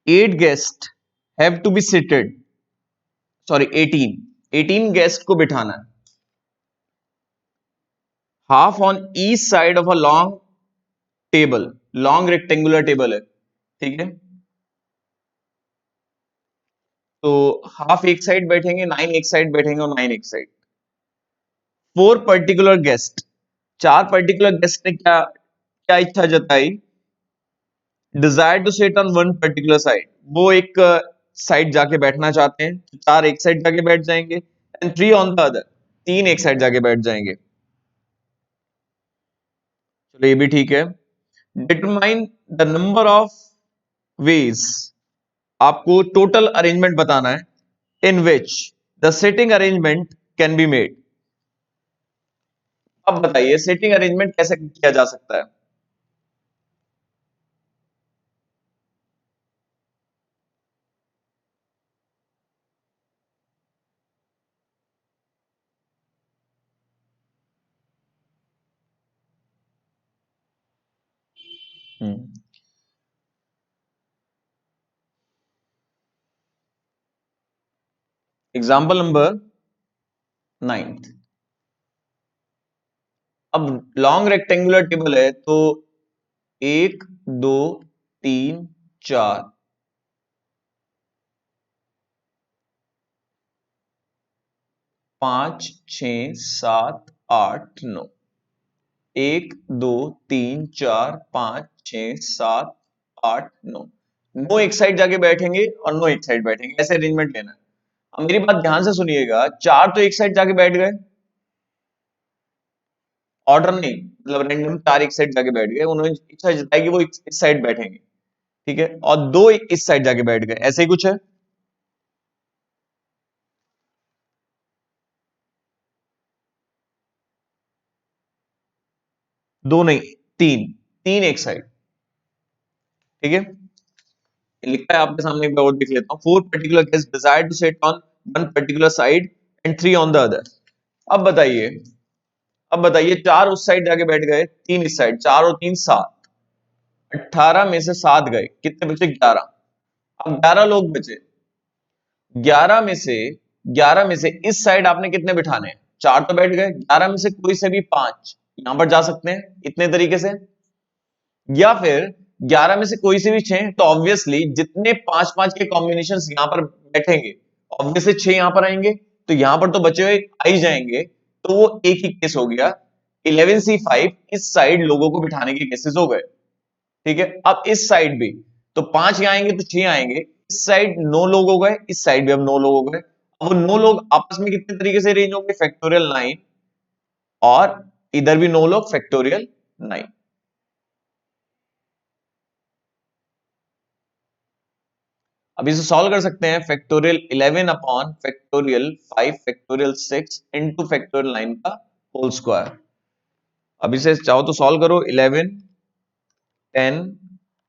8 guest have to be seated, sorry 18 guest को बिठाना है, half on each side of a long table, long rectangular table है, ठीक है। तो हाफ एक साइड बैठेंगे, 9 एक साइड बैठेंगे और 9 एक side. 4 particular guest, 4 particular guest ने क्या क्या इच्छा जताई, desire to sit on one particular side, वो एक साइड जाके बैठना चाहते हैं, तो 4 एक साइड जाके बैठ जाएंगे, एंड 3 ऑन द अदर, 3 एक साइड जाके बैठ जाएंगे। चलो ये भी ठीक है। Determine the number of ways, आपको टोटल अरेंजमेंट बताना है in which the sitting arrangement can be made. अब बताइए सिटिंग अरेंजमेंट कैसे किया जा सकता है। Example number 9। अब लॉन्ग रेक्टेंगुलर टेबल है, तो 1 2 3 4, 5 6 7 8 9, 1 2 3 4 5 6 7 8 9, 9 एक साइड जाके बैठेंगे और 9 एक साइड बैठेंगे, ऐसे अरेंजमेंट लेना है। अब मेरी बात ध्यान से सुनिएगा, 4 तो एक साइड जाके बैठ गए, ऑर्डर नहीं, मतलब रैंडम 4 एक साइड जाके बैठ गए, उन्होंने इच्छा जताई कि वो इस साइड बैठेंगे, ठीक है, और 2 इस साइड जाके बैठ गए, ऐसे ही कुछ है। दो नहीं, तीन, तीन एक साइड, ठीक है। लिखा है आपके सामने, एक बार और लिख लेता हूं, 4 particular guest desire to sit on one particular side and 3 on the other. अब बताइए, अब बताइए 4 उस साइड जाके बैठ गए, 3 इस साइड, 4 और 3 7, 18 में से 7 गए, कितने बचे, 11। अब 11 लोग बचे, 11 में से 11 में से इस साइड आपने कितने बिठाने हैं, 4 तो बैठ गए, 11 में से कोई से भी 5 यहां पर जा सकते हैं, इतने तरीके से, या फिर 11 में से कोई से भी 6, तो ऑब्वियसली जितने 5 5 के कॉम्बिनेशन यहां पर बैठेंगे, ऑब्वियसली 6 यहां पर आएंगे, तो यहां पर तो बचे हुए आ ही जाएंगे, तो वो एक ही केस हो गया। 11C5 इस साइड लोगों को बिठाने के केसेस हो गए, ठीक है। अब इस साइड भी, तो 5 यहां आएंगे तो 6 आएंगे, इस साइड 9 लोग हो गए, इस साइड भी अब 9 लोग हो गए। अब वो 9 लोग आपस में कितने तरीके से अरेंज होंगे, फैक्टोरियल 9, और इधर भी 9 लोग, फैक्टोरियल 9। अब इसे सॉल्व कर सकते हैं, factorial 11 upon factorial 5 factorial 6 into factorial 9 का होल स्क्वायर। अब इसे चाहो तो सॉल्व करो, 11 10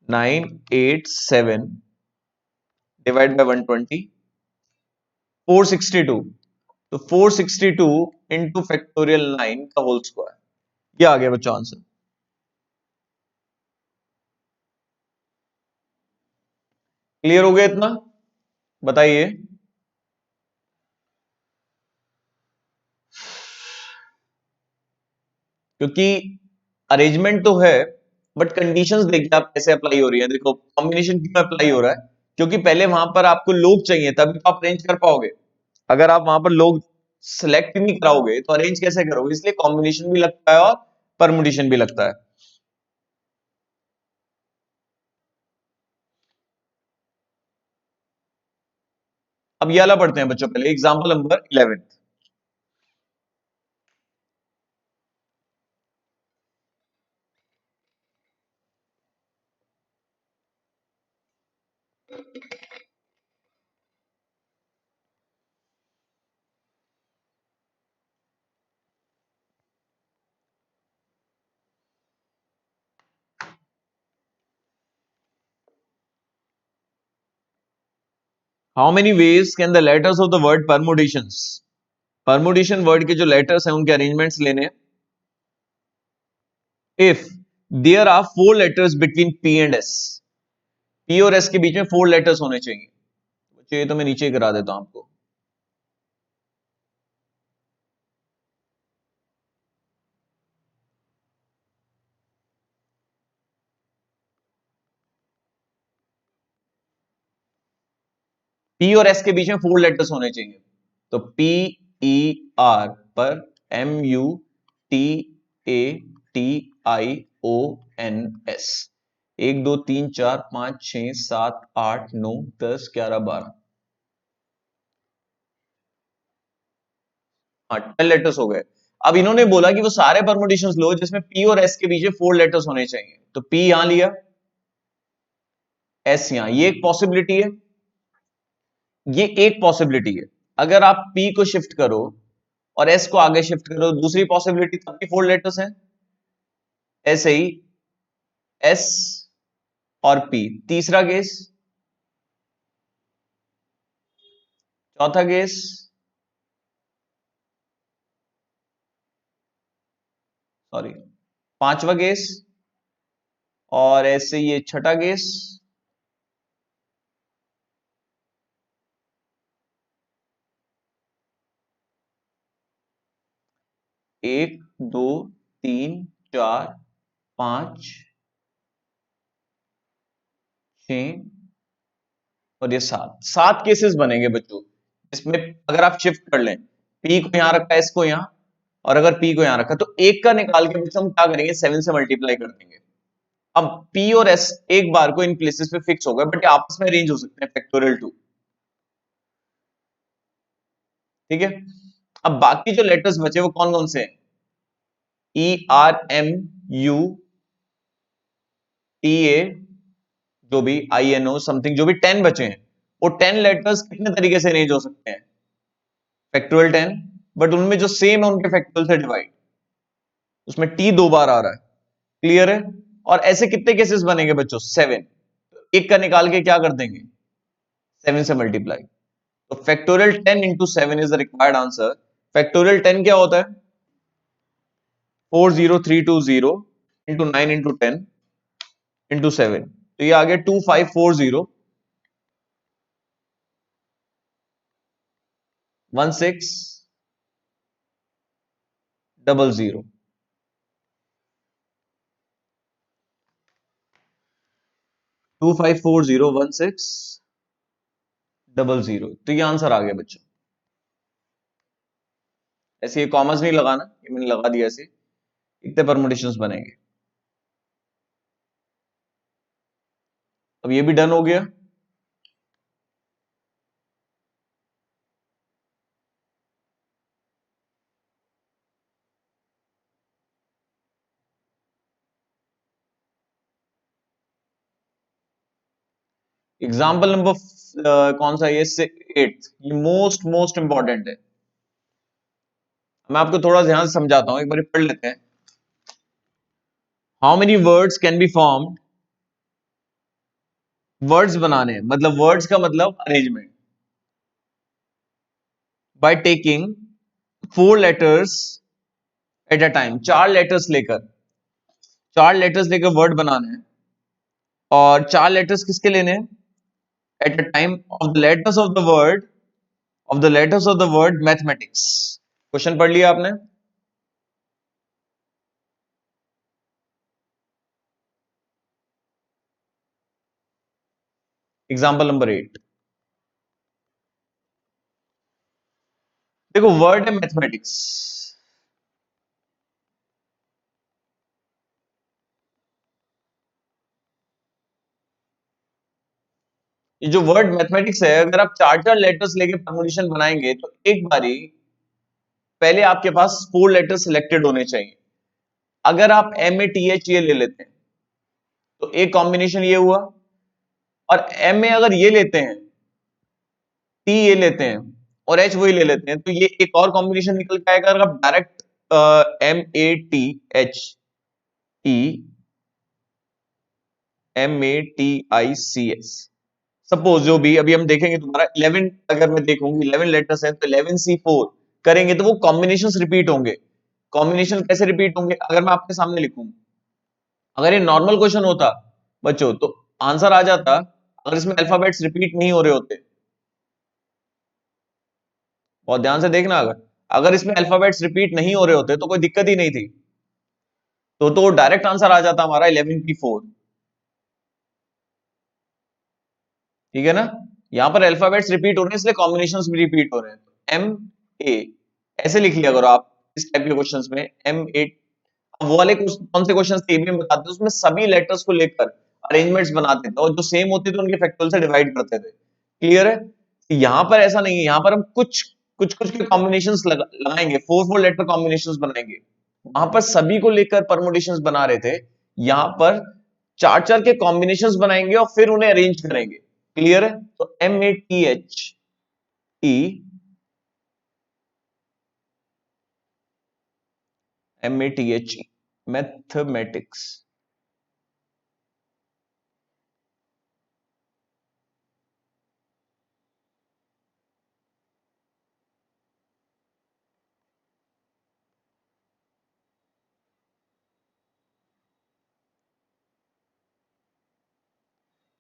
9 8 7 डिवाइड बाय 120, 462, तो 462 इंटू फैक्टोरियल 9 का होल स्क्वायर, ये आ गया बच्चों आंसर। क्लियर हो गया इतना, बताइए। क्योंकि अरेंजमेंट तो है, बट कंडीशंस देखिए आप कैसे अप्लाई हो रही है। देखो कॉम्बिनेशन क्यों अप्लाई हो रहा है, क्योंकि पहले वहां पर आपको लोग चाहिए, तभी तो आप अरेंज कर पाओगे। अगर आप वहां पर लोग सिलेक्ट नहीं कराओगे तो अरेंज कैसे करोगे, इसलिए कॉम्बिनेशन भी लगता है और परमुटेशन भी लगता है। अब ये वाला पढ़ते हैं बच्चों, पहले example number 11। How many ways can the letters of the word permutations, permutation word के जो लेटर्स हैं उनके अरेंजमेंट्स लेने, if there are 4 letters between P and S, P और एस के बीच में 4 लेटर्स होने चाहिए। चाहिए तो मैं नीचे करा देता हूं आपको। पी और एस के बीच में 4 लेटर्स होने चाहिए। तो पी ई आर पर MUTATIONS, 1 2 3 4 5 6 7 8 9 10 11 12, हाँ 12 लेटर्स हो गए। अब इन्होंने बोला कि वो सारे परमुटेशंस लो जिसमें पी और एस के बीच में 4 लेटर्स होने चाहिए। तो पी यहां लिया, एस यहां, ये एक पॉसिबिलिटी है, ये एक पॉसिबिलिटी है। अगर आप पी को शिफ्ट करो और एस को आगे शिफ्ट करो, दूसरी पॉसिबिलिटी, तब भी 4 लेटर्स हैं। ऐसे ही एस और पी, तीसरा केस, चौथा केस, सॉरी पांचवा केस, और ऐसे ये छठा केस, एक दो तीन चार पांच छ और ये सात, 7 केसेस बनेंगे बच्चों, इसमें अगर आप शिफ्ट कर लें, पी को यहां रखा है, इसको यहां, और अगर पी को यहां रखा, तो एक का निकाल के बच्चों हम क्या करेंगे, 7 से मल्टीप्लाई कर देंगे। अब पी और एस एक बार को इन प्लेसेस पे फिक्स हो गए, बट आपस में अरेंज हो सकते हैं फैक्टोरियल 2। ठीक है, अब बाकी जो लेटर्स बचे वो कौन कौन से हैं, ERMUTA, जो भी INO समथिंग, जो भी 10 बचे हैं, वो 10 लेटर्स कितने तरीके से अरेंज हो सकते हैं, फैक्टोरियल 10, बट उनमें जो सेम है उनके फैक्टोरियल से डिवाइड, उसमें टी 2 बार आ रहा है। क्लियर है, और ऐसे कितने केसेस बनेंगे बच्चों, 7, एक का निकाल के क्या कर देंगे, 7 से मल्टीप्लाई। तो factorial 10 into 7 is the required answer. Factorial 10 क्या होता है, 40320 इंटू 9 इंटू 10 इंटू 7, तो ये आ गया 25401600, 25401600, तो ये आंसर आ गया बच्चों। ऐसे ये कॉमर्स नहीं लगाना, ये मैंने लगा दिया ऐसे, कितने परमुटेशंस बनेंगे। अब ये भी डन हो गया। एग्जाम्पल नंबर कौन सा, ये 8th, ये मोस्ट मोस्ट इंपॉर्टेंट है। मैं आपको थोड़ा ध्यान से समझाता हूं, एक बार पढ़ लेते हैं। How many words can be formed, words बनाने, मतलब वर्ड्स का मतलब arrangement, by taking 4 letters at a time, 4 letters लेकर वर्ड बनाने हैं, और 4 लेटर्स किसके लेने हैं, at a time, of the letters of the word, of the letters of the word mathematics. Question पढ़ लिया आपने। एग्जाम्पल नंबर 8, देखो वर्ड है मैथमेटिक्स, ये जो वर्ड मैथमेटिक्स है, अगर आप 4 4 लेटर्स लेके परमुटेशन बनाएंगे, तो एक बारी पहले आपके पास 4 लेटर सिलेक्टेड होने चाहिए। अगर आप MATH ये ले लेते हैं, तो एक कॉम्बिनेशन ये हुआ, और MA अगर ये लेते हैं, T ये लेते हैं, और H वही ले लेते हैं, तो ये एक और कॉम्बिनेशन निकल के आएगा। अगर आप डायरेक्ट MATHEMATICS सपोज जो भी अभी हम देखेंगे तुम्हारा 11, अगर मैं देखूंगी 11 लेटर्स हैं तो 11C4 करेंगे तो वो कॉम्बिनेशंस रिपीट होंगे। कॉम्बिनेशन कैसे रिपीट होंगे, अगर मैं आपके सामने लिखूं, अगर ये नॉर्मल क्वेश्चन होता बच्चों तो आंसर आ जाता, अगर इसमें अल्फाबेट्स रिपीट नहीं हो रहे होते। बहुत ध्यान से देखना, अगर अगर इसमें अल्फाबेट्स रिपीट नहीं हो रहे होते तो कोई दिक्कत ही नहीं थी, तो डायरेक्ट आंसर आ जाता हमारा 11P4। ठीक है ना। यहां पर अल्फाबेट्स रिपीट हो रहे हैं इसलिए कॉम्बिनेशंस भी रिपीट हो रहे हैं। तो M A ऐसे लिख लिया करो आप इस टाइप के क्वेश्चंस में M8। अब वो वाले कौन से क्वेश्चंस थे ये भी हम बताते हैं, उसमें सभी लेटर्स को लेकर अरेंजमेंट्स बनाते थे और जो सेम होते थे उनके फैक्टोरियल से डिवाइड करते थे। क्लियर है। यहाँ पर ऐसा नहीं है, यहाँ पर हम कुछ कुछ कुछ के कॉम्बिनेशंस लगाएंगे, 4 लेटर कॉम्बिनेशंस बनाएंगे। वहां पर सभी को लेकर परमुटेशंस बना रहे थे, यहां पर चार चार के कॉम्बिनेशंस बनाएंगे और फिर उन्हें अरेंज करेंगे। क्लियर है। तो M A T H E mathematics.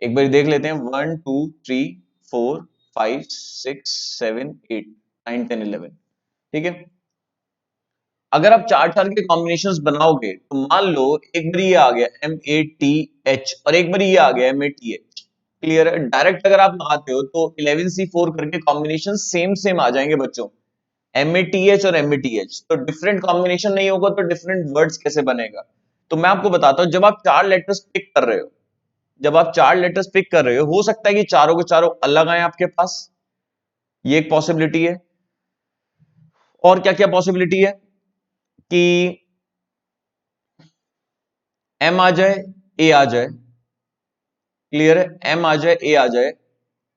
एक बार देख लेते हैं, 1 2 3 4 5 6 7 8 9 10 11। ठीक है। अगर आप चार चार के कॉम्बिनेशंस बनाओगे तो मान लो एक बार ये आ गया M A T H और एक बार ये आ गया M A T H। Clear है। डायरेक्ट अगर आप लगाते हो तो 11C4 करके कॉम्बिनेशन सेम सेम आ जाएंगे बच्चों, M A T H और M A T H। तो डिफरेंट कॉम्बिनेशन नहीं होगा तो डिफरेंट वर्ड्स कैसे बनेगा। तो मैं आपको बताता हूं, जब आप चार लेटर्स पिक कर रहे हो, जब आप चार लेटर्स पिक कर रहे हो सकता है कि चारों के चारों अलग आए आपके पास, ये एक पॉसिबिलिटी है। और क्या क्या पॉसिबिलिटी है कि M आ जाए A आ जाए। क्लियर है। M आ जाए A आ जाए।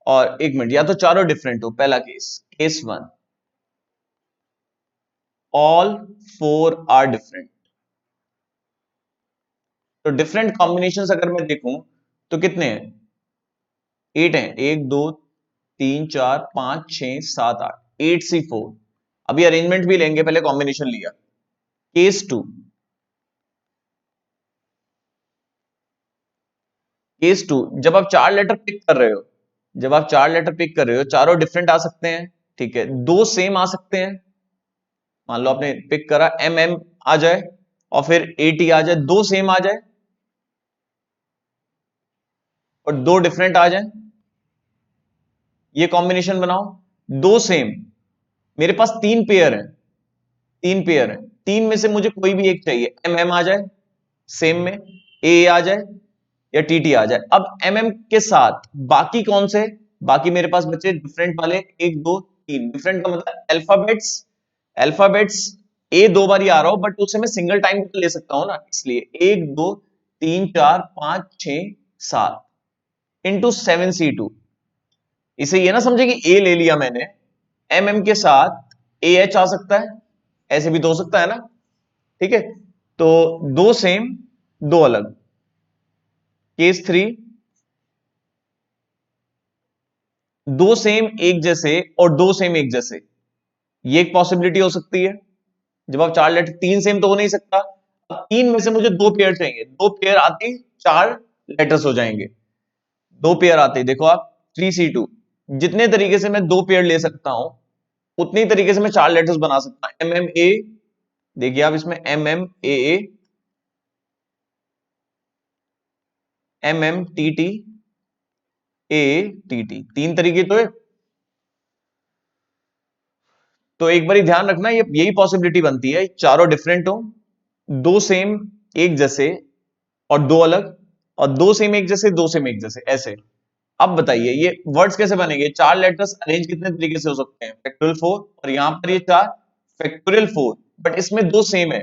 और एक मिनट, या तो चारों डिफरेंट हो, पहला case, case 1, all 4 are different. तो डिफरेंट कॉम्बिनेशंस अगर मैं देखूं तो कितने हैं, 8 हैं, 1 2 3 4 5 6 7 8, 8C4। अभी अरेंजमेंट भी लेंगे, पहले कॉम्बिनेशन लिया। केस 2, केस 2 जब आप चार लेटर पिक कर रहे हो, जब आप चार लेटर पिक कर रहे हो चारों डिफरेंट आ सकते हैं। ठीक है। दो सेम आ सकते हैं, मान लो आपने पिक करा M आ जाए और फिर AT आ जाए, दो सेम आ जाए और दो डिफरेंट आ जाए, ये कॉम्बिनेशन बनाओ। दो सेम, मेरे पास तीन पेयर है, तीन पेयर है, तीन में से मुझे कोई भी एक चाहिए। MM आ जाए सेम में, A आ जाए या TT आ जाए। अब MM के साथ बाकी कौन से, बाकी मेरे पास बचे डिफरेंट वाले, 1 2 3। डिफरेंट का मतलब अल्फाबेट्स, अल्फाबेट्स A दो बार ही आ रहा हो बट उसे मैं सिंगल टाइम तो ले सकता हूं ना, इसलिए 1 2 3 4 5 6 7 इंटू 7C2। इसे ये ना समझे कि A ले लिया मैंने, MM के साथ AH आ सकता है, ऐसे भी तो हो सकता है ना। ठीक है। तो दो सेम दो अलग। केस 3, दो सेम एक जैसे और दो सेम एक जैसे, ये एक पॉसिबिलिटी हो सकती है। जब आप चार लेटर, तीन सेम तो हो नहीं सकता, अब तीन में से मुझे दो पेयर चाहिए, दो पेयर आते ही चार लेटर्स हो जाएंगे। दो पेयर आते ही देखो आप 3C2, जितने तरीके से मैं दो पेयर ले सकता हूं उतनी तरीके से मैं चार लेटर्स बना सकता हूं। MMA, देखिए आप इसमें MMAA, MMTT, ATT, तीन तरीके तो है। तो एक बार ध्यान रखना, ये यही पॉसिबिलिटी बनती है, चारों डिफरेंट हो, दो सेम एक जैसे और दो अलग, और दो सेम एक जैसे दो सेम एक जैसे, ऐसे। अब बताइए ये वर्ड्स कैसे बनेंगे, चार लेटर्स अरेंज कितने तरीके से हो सकते हैं, फैक्टोरियल 4, और यहां पर ये चार फैक्टोरियल 4, बट इसमें दो सेम है,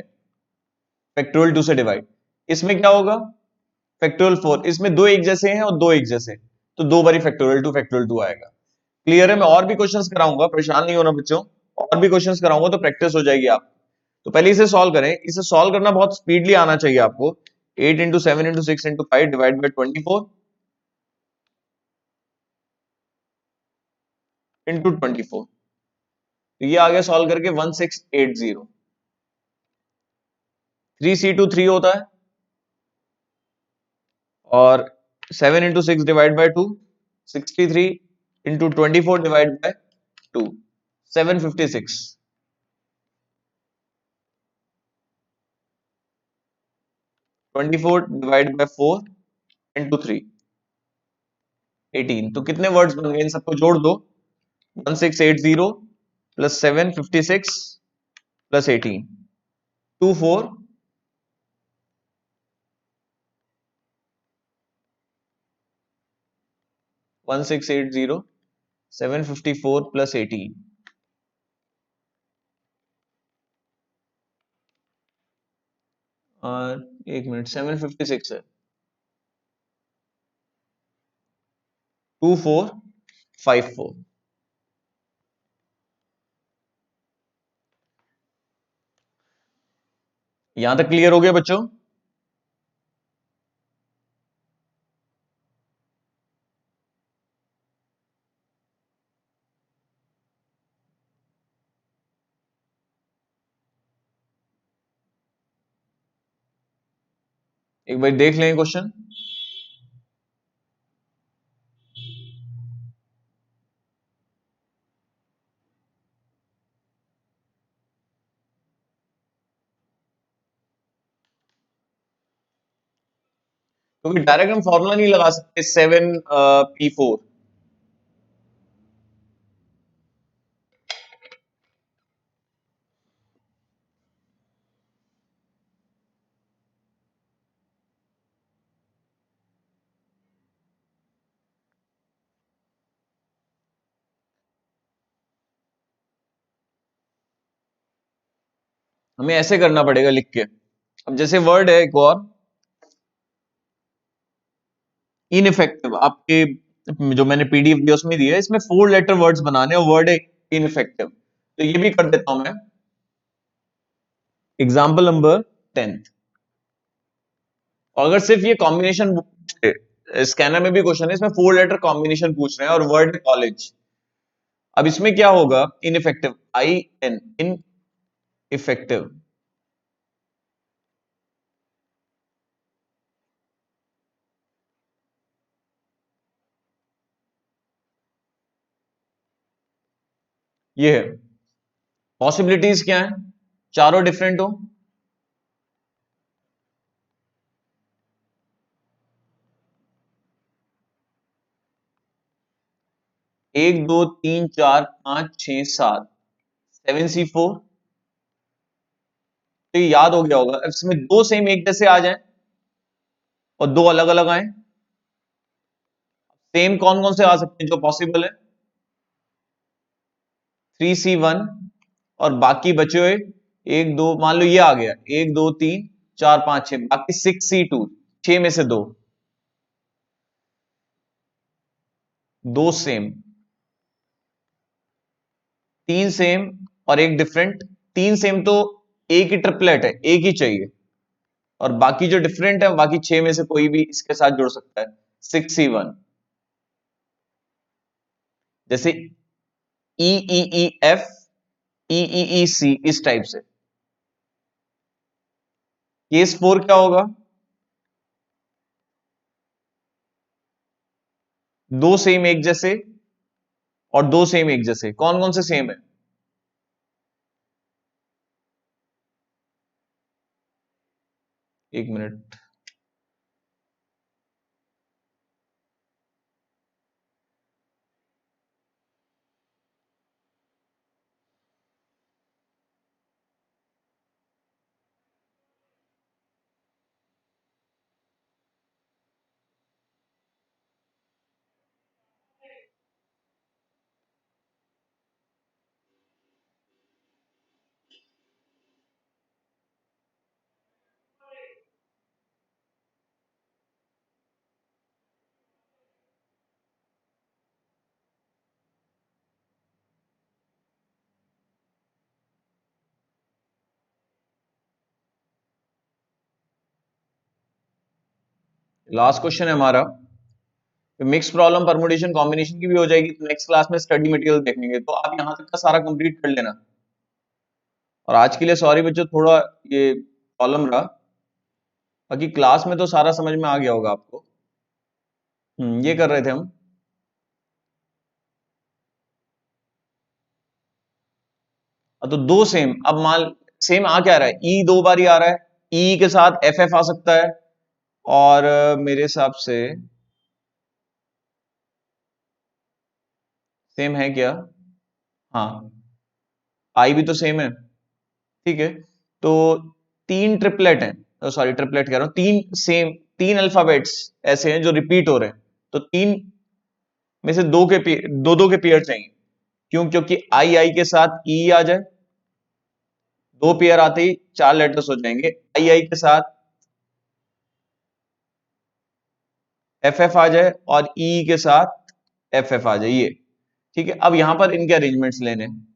फैक्टोरियल 2 से डिवाइड। इसमें क्या होगा, फैक्टोरियल 4, इसमें दो एक जैसे हैं और दो एक जैसे, तो दो बारी फैक्टोरियल 2 आएगा। क्लियर है। मैं और भी क्वेश्चंस कराऊंगा, परेशान नहीं होना बच्चों, और भी क्वेश्चंस कराऊंगा तो प्रैक्टिस हो जाएगी आप। तो पहले इसे सॉल्व करें, इसे सॉल्व करना बहुत स्पीडली आना चाहिए आपको। 8 into 7 into 6 into 5 divide by 24। Into 24। तो ये आ गया सॉल्व करके 1680। 3C2 3 होता है, और 7 into 6 divide by 2, 63 into 24 divide by 2, 756। 24 divide by 4 into 3, 18। तो कितने वर्ड्स बन गए, इन सबको जोड़ दो। 1680 प्लस 756 प्लस 18, 24 1680 754 प्लस 18, एक मिनट, 756 है, 2454। यहां तक क्लियर हो गया बच्चों? एक बार देख लें क्वेश्चन। क्योंकि डायरेक्ट हम फॉर्मूला नहीं लगा सकते 7P4। हमें ऐसे करना पड़ेगा लिख के। अब जैसे वर्ड है एक और, इनइफेक्टिव, आपके जो मैंने पीडीएफ दिया उसमें दिया है, इसमें 4 लेटर वर्ड्स बनाने और वर्ड है इनइफेक्टिव। तो ये भी कर देता हूं मैं। Example number 10। अगर सिर्फ ये कॉम्बिनेशन, स्कैनर में भी क्वेश्चन है, इसमें 4 लेटर कॉम्बिनेशन पूछ रहे हैं और वर्ड कॉलेज। अब इसमें क्या होगा, इनइफेक्टिव, IN, इन इफेक्टिव। ये है। पॉसिबिलिटीज क्या है, चारों डिफरेंट हो। एक, दो, तीन, चार, पांच, छह, सात, 7C4। तो ये याद हो गया होगा। अब इसमें दो सेम एक जैसे आ जाए और दो अलग अलग आए, सेम कौन कौन से आ सकते हैं जो पॉसिबल है? 3C1, और बाकी बचे हुए एक दो, मान लो ये आ गया, एक दो तीन चार पांच छह, बाकी 6C2, छह में से दो, दो सेम, तीन सेम और एक डिफरेंट। तीन सेम तो एक ही ट्रिपलेट है, एक ही चाहिए। और बाकी जो डिफरेंट है, बाकी छह में से कोई भी इसके साथ जुड़ सकता है। 6C1, जैसे EEEF, EEEC, इस टाइप से। केस 4 क्या होगा, दो सेम एक जैसे और दो सेम एक जैसे, कौन कौन से सेम है? एक मिनट। लास्ट क्वेश्चन है हमारा, मिक्स प्रॉब्लम परमुटेशन कॉम्बिनेशन की भी हो जाएगी, तो नेक्स्ट क्लास में स्टडी मटेरियल देखेंगे। तो आप यहां तक का सारा कंप्लीट कर लेना। और आज के लिए सॉरी बच्चों, थोड़ा ये प्रॉब्लम रहा, बाकी क्लास में तो सारा समझ में आ गया होगा आपको। ये कर रहे थे हम। तो दो सेम, अब मान सेम आ क्या रहा है, ई दो बार ही आ रहा है, ई के साथ एफ एफ आ सकता है, और मेरे हिसाब से सेम है क्या, हाँ आई भी तो सेम है, ठीक है। तो तीन ट्रिपलेट हैं, सॉरी ट्रिपलेट कह रहा हूं, तीन सेम, तीन अल्फाबेट्स ऐसे हैं जो रिपीट हो रहे हैं, तो तीन में से दो दो के पेयर चाहिए। क्यों? क्योंकि आई आई के साथ ई आ जाए, दो पेयर आते ही चार लेटर्स हो जाएंगे, आई आई के साथ एफ एफ आ जाए और ई के साथ एफ एफ आ जाए, ये ठीक है। अब यहां पर इनके अरेंजमेंट्स लेने हैं।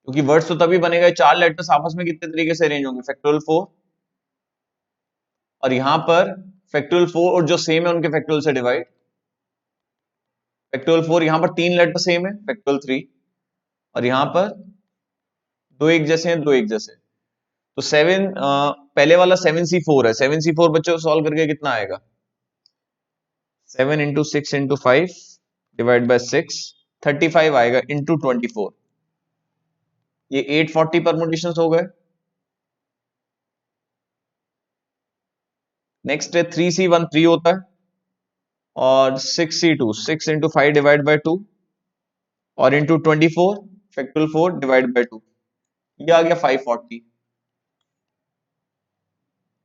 क्योंकि वर्ड्स तो तभी बनेगा, चार लेटर्स आपस में कितने तरीके से अरेंज होंगे, फैक्टोरियल 4, और यहां पर फैक्टोरियल 4 और जो सेम है उनके फैक्टोरियल से डिवाइड, फैक्टोरियल 4 यहां पर तीन लेटर सेम है, फैक्टोरियल 3, और यहां पर दो एक जैसे हैं, दो एक जैसे। तो सेवन, पहले वाला 7C4 है, 7C4 बच्चों सॉल्व करके कितना आएगा, 7 × 6 × 5 डिवाइड बाय 6, 35 आएगा इंटू 24, ये 840 परमुटेशंस हो गए। नेक्स्ट है 3C1 3 होता है, और 6C2 6 × 5 डिवाइड बाय 2, और इंटू 24 फैक्टोरियल 4 डिवाइड बाय 2, ये आ गया 540।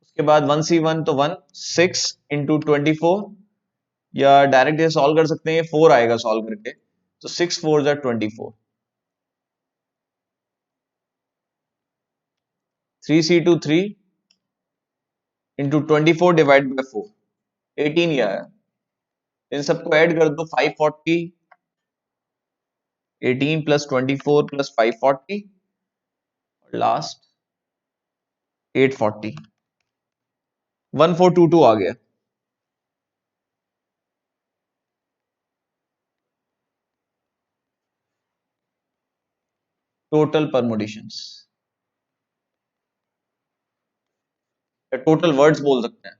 उसके बाद 1C1 तो 1, 6 × 24, या डायरेक्ट ये सॉल्व कर सकते हैं, 4 आएगा सॉल्व करके, तो 6 4 जा 24, 3C2 3 × 24 डिवाइड बाय 4, 18 ही आया। इन सबको ऐड कर दो, 540, 18 प्लस 24 प्लस 540, और लास्ट 840, 1422 आ गया। टोटल परमुटेशंस, या टोटल वर्ड्स बोल सकते हैं।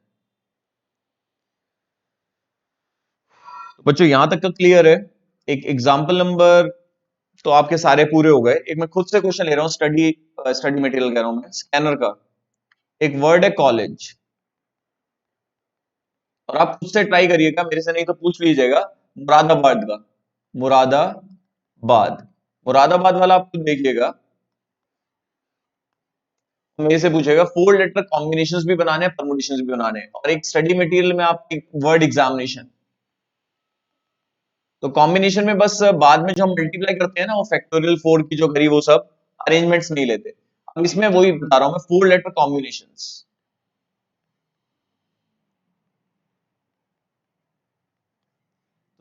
तो बच्चों यहां तक का क्लियर है। एक एग्जाम्पल नंबर तो आपके सारे पूरे हो गए। एक मैं खुद से क्वेश्चन ले रहा हूं, स्टडी मटेरियल कह रहा हूं मैं, स्कैनर का। एक वर्ड है कॉलेज, और आप खुद से ट्राई करिएगा, मेरे से नहीं तो पूछ लीजिएगा मुरादाबाद का, मुरादाबाद, मुरादाबाद वाला आप खुद देखिएगा, मेरे से पूछेगा 4 लेटर कॉम्बिनेशंस भी बनाने हैं, परमुटेशंस भी बनाने हैं, और एक स्टडी मटेरियल में आप एक वर्ड एग्जामिनेशन। तो कॉम्बिनेशन में बस बाद में जो हम मल्टीप्लाई करते हैं ना, वो फैक्टोरियल 4 की जो करी, वो सब अरेंजमेंट्स नहीं लेते। अब इसमें वही बता रहा हूं मैं, 4 लेटर कॉम्बिनेशंस।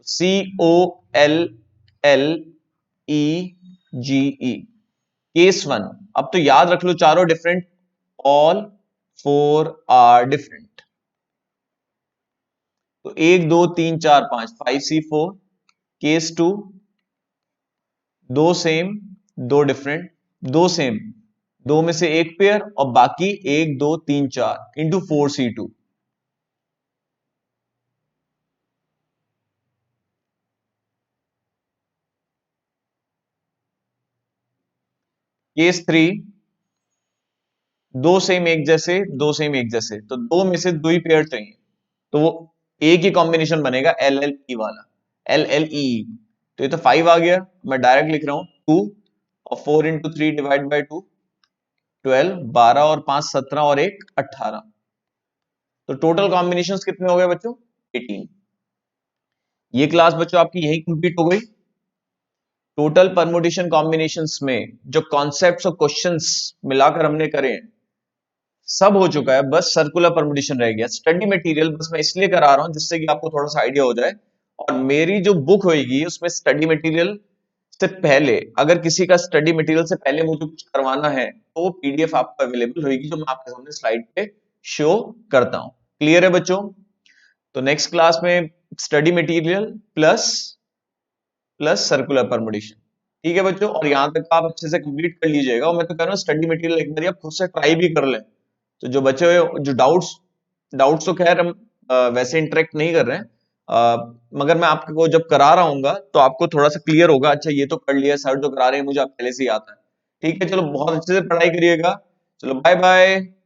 COLLEGE, case 1। अब तो याद रख लो चारों डिफरेंट, ऑल 4 आर डिफरेंट। तो 1 2 3 4 5, 5C4। केस 2, दो सेम, दो डिफरेंट, दो सेम, दो में से एक पेयर, और बाकी 1 2 3 4 इंटू 4C2। केस 3, दो सेम एक जैसे, दो सेम एक जैसे, तो दो में से दो ही पेयर चाहिए, तो वो एक ही कॉम्बिनेशन बनेगा, LLE वाला, LLE। तो ये तो 5 आ गया, मैं डायरेक्ट लिख रहा हूं 2, और 4 × 3 डिवाइड बाय 2, 12, 12 और 5 17, और 1 18। तो टोटल कॉम्बिनेशंस कितने हो गए बच्चों, 18। ये क्लास बच्चों आपकी यही कंप्लीट हो गई। टोटल परमुटेशन कॉम्बिनेशंस में जो कॉन्सेप्ट्स और क्वेश्चंस मिलाकर हमने करे हैं, सब हो चुका है, बस सर्कुलर परमुटेशन रह गया। स्टडी मटेरियल बस मैं इसलिए करा रहा हूं जिससे कि आपको थोड़ा सा आइडिया हो जाए। और मेरी जो बुक होगी उसमें स्टडी मटेरियल से पहले, अगर किसी का स्टडी मटेरियल से पहले मुझे कुछ करवाना है, तो वो PDF आपको अवेलेबल होगी, जो मैं आपके सामने स्लाइड पे शो करता हूं। क्लियर है बच्चों? तो नेक्स्ट क्लास में study material plus circular permutation. ठीक है बच्चों, और यहां तक आप अच्छे से कंप्लीट कर लीजिएगा। और मैं तो कह रहा हूं स्टडी मटेरियल एक बार आप खुद से ट्राई भी कर लें। तो जो बच्चे जो डाउट्स डाउट्स तो खैर हम वैसे इंटरेक्ट नहीं कर रहे हैं, मगर मैं आपको जब करा रहा हूँ तो आपको थोड़ा सा क्लियर होगा, अच्छा ये तो कर लिया सर जो करा रहे हैं मुझे अब पहले से ही आता है। ठीक है, चलो बहुत अच्छे से पढ़ाई करिएगा। चलो बाय बाय।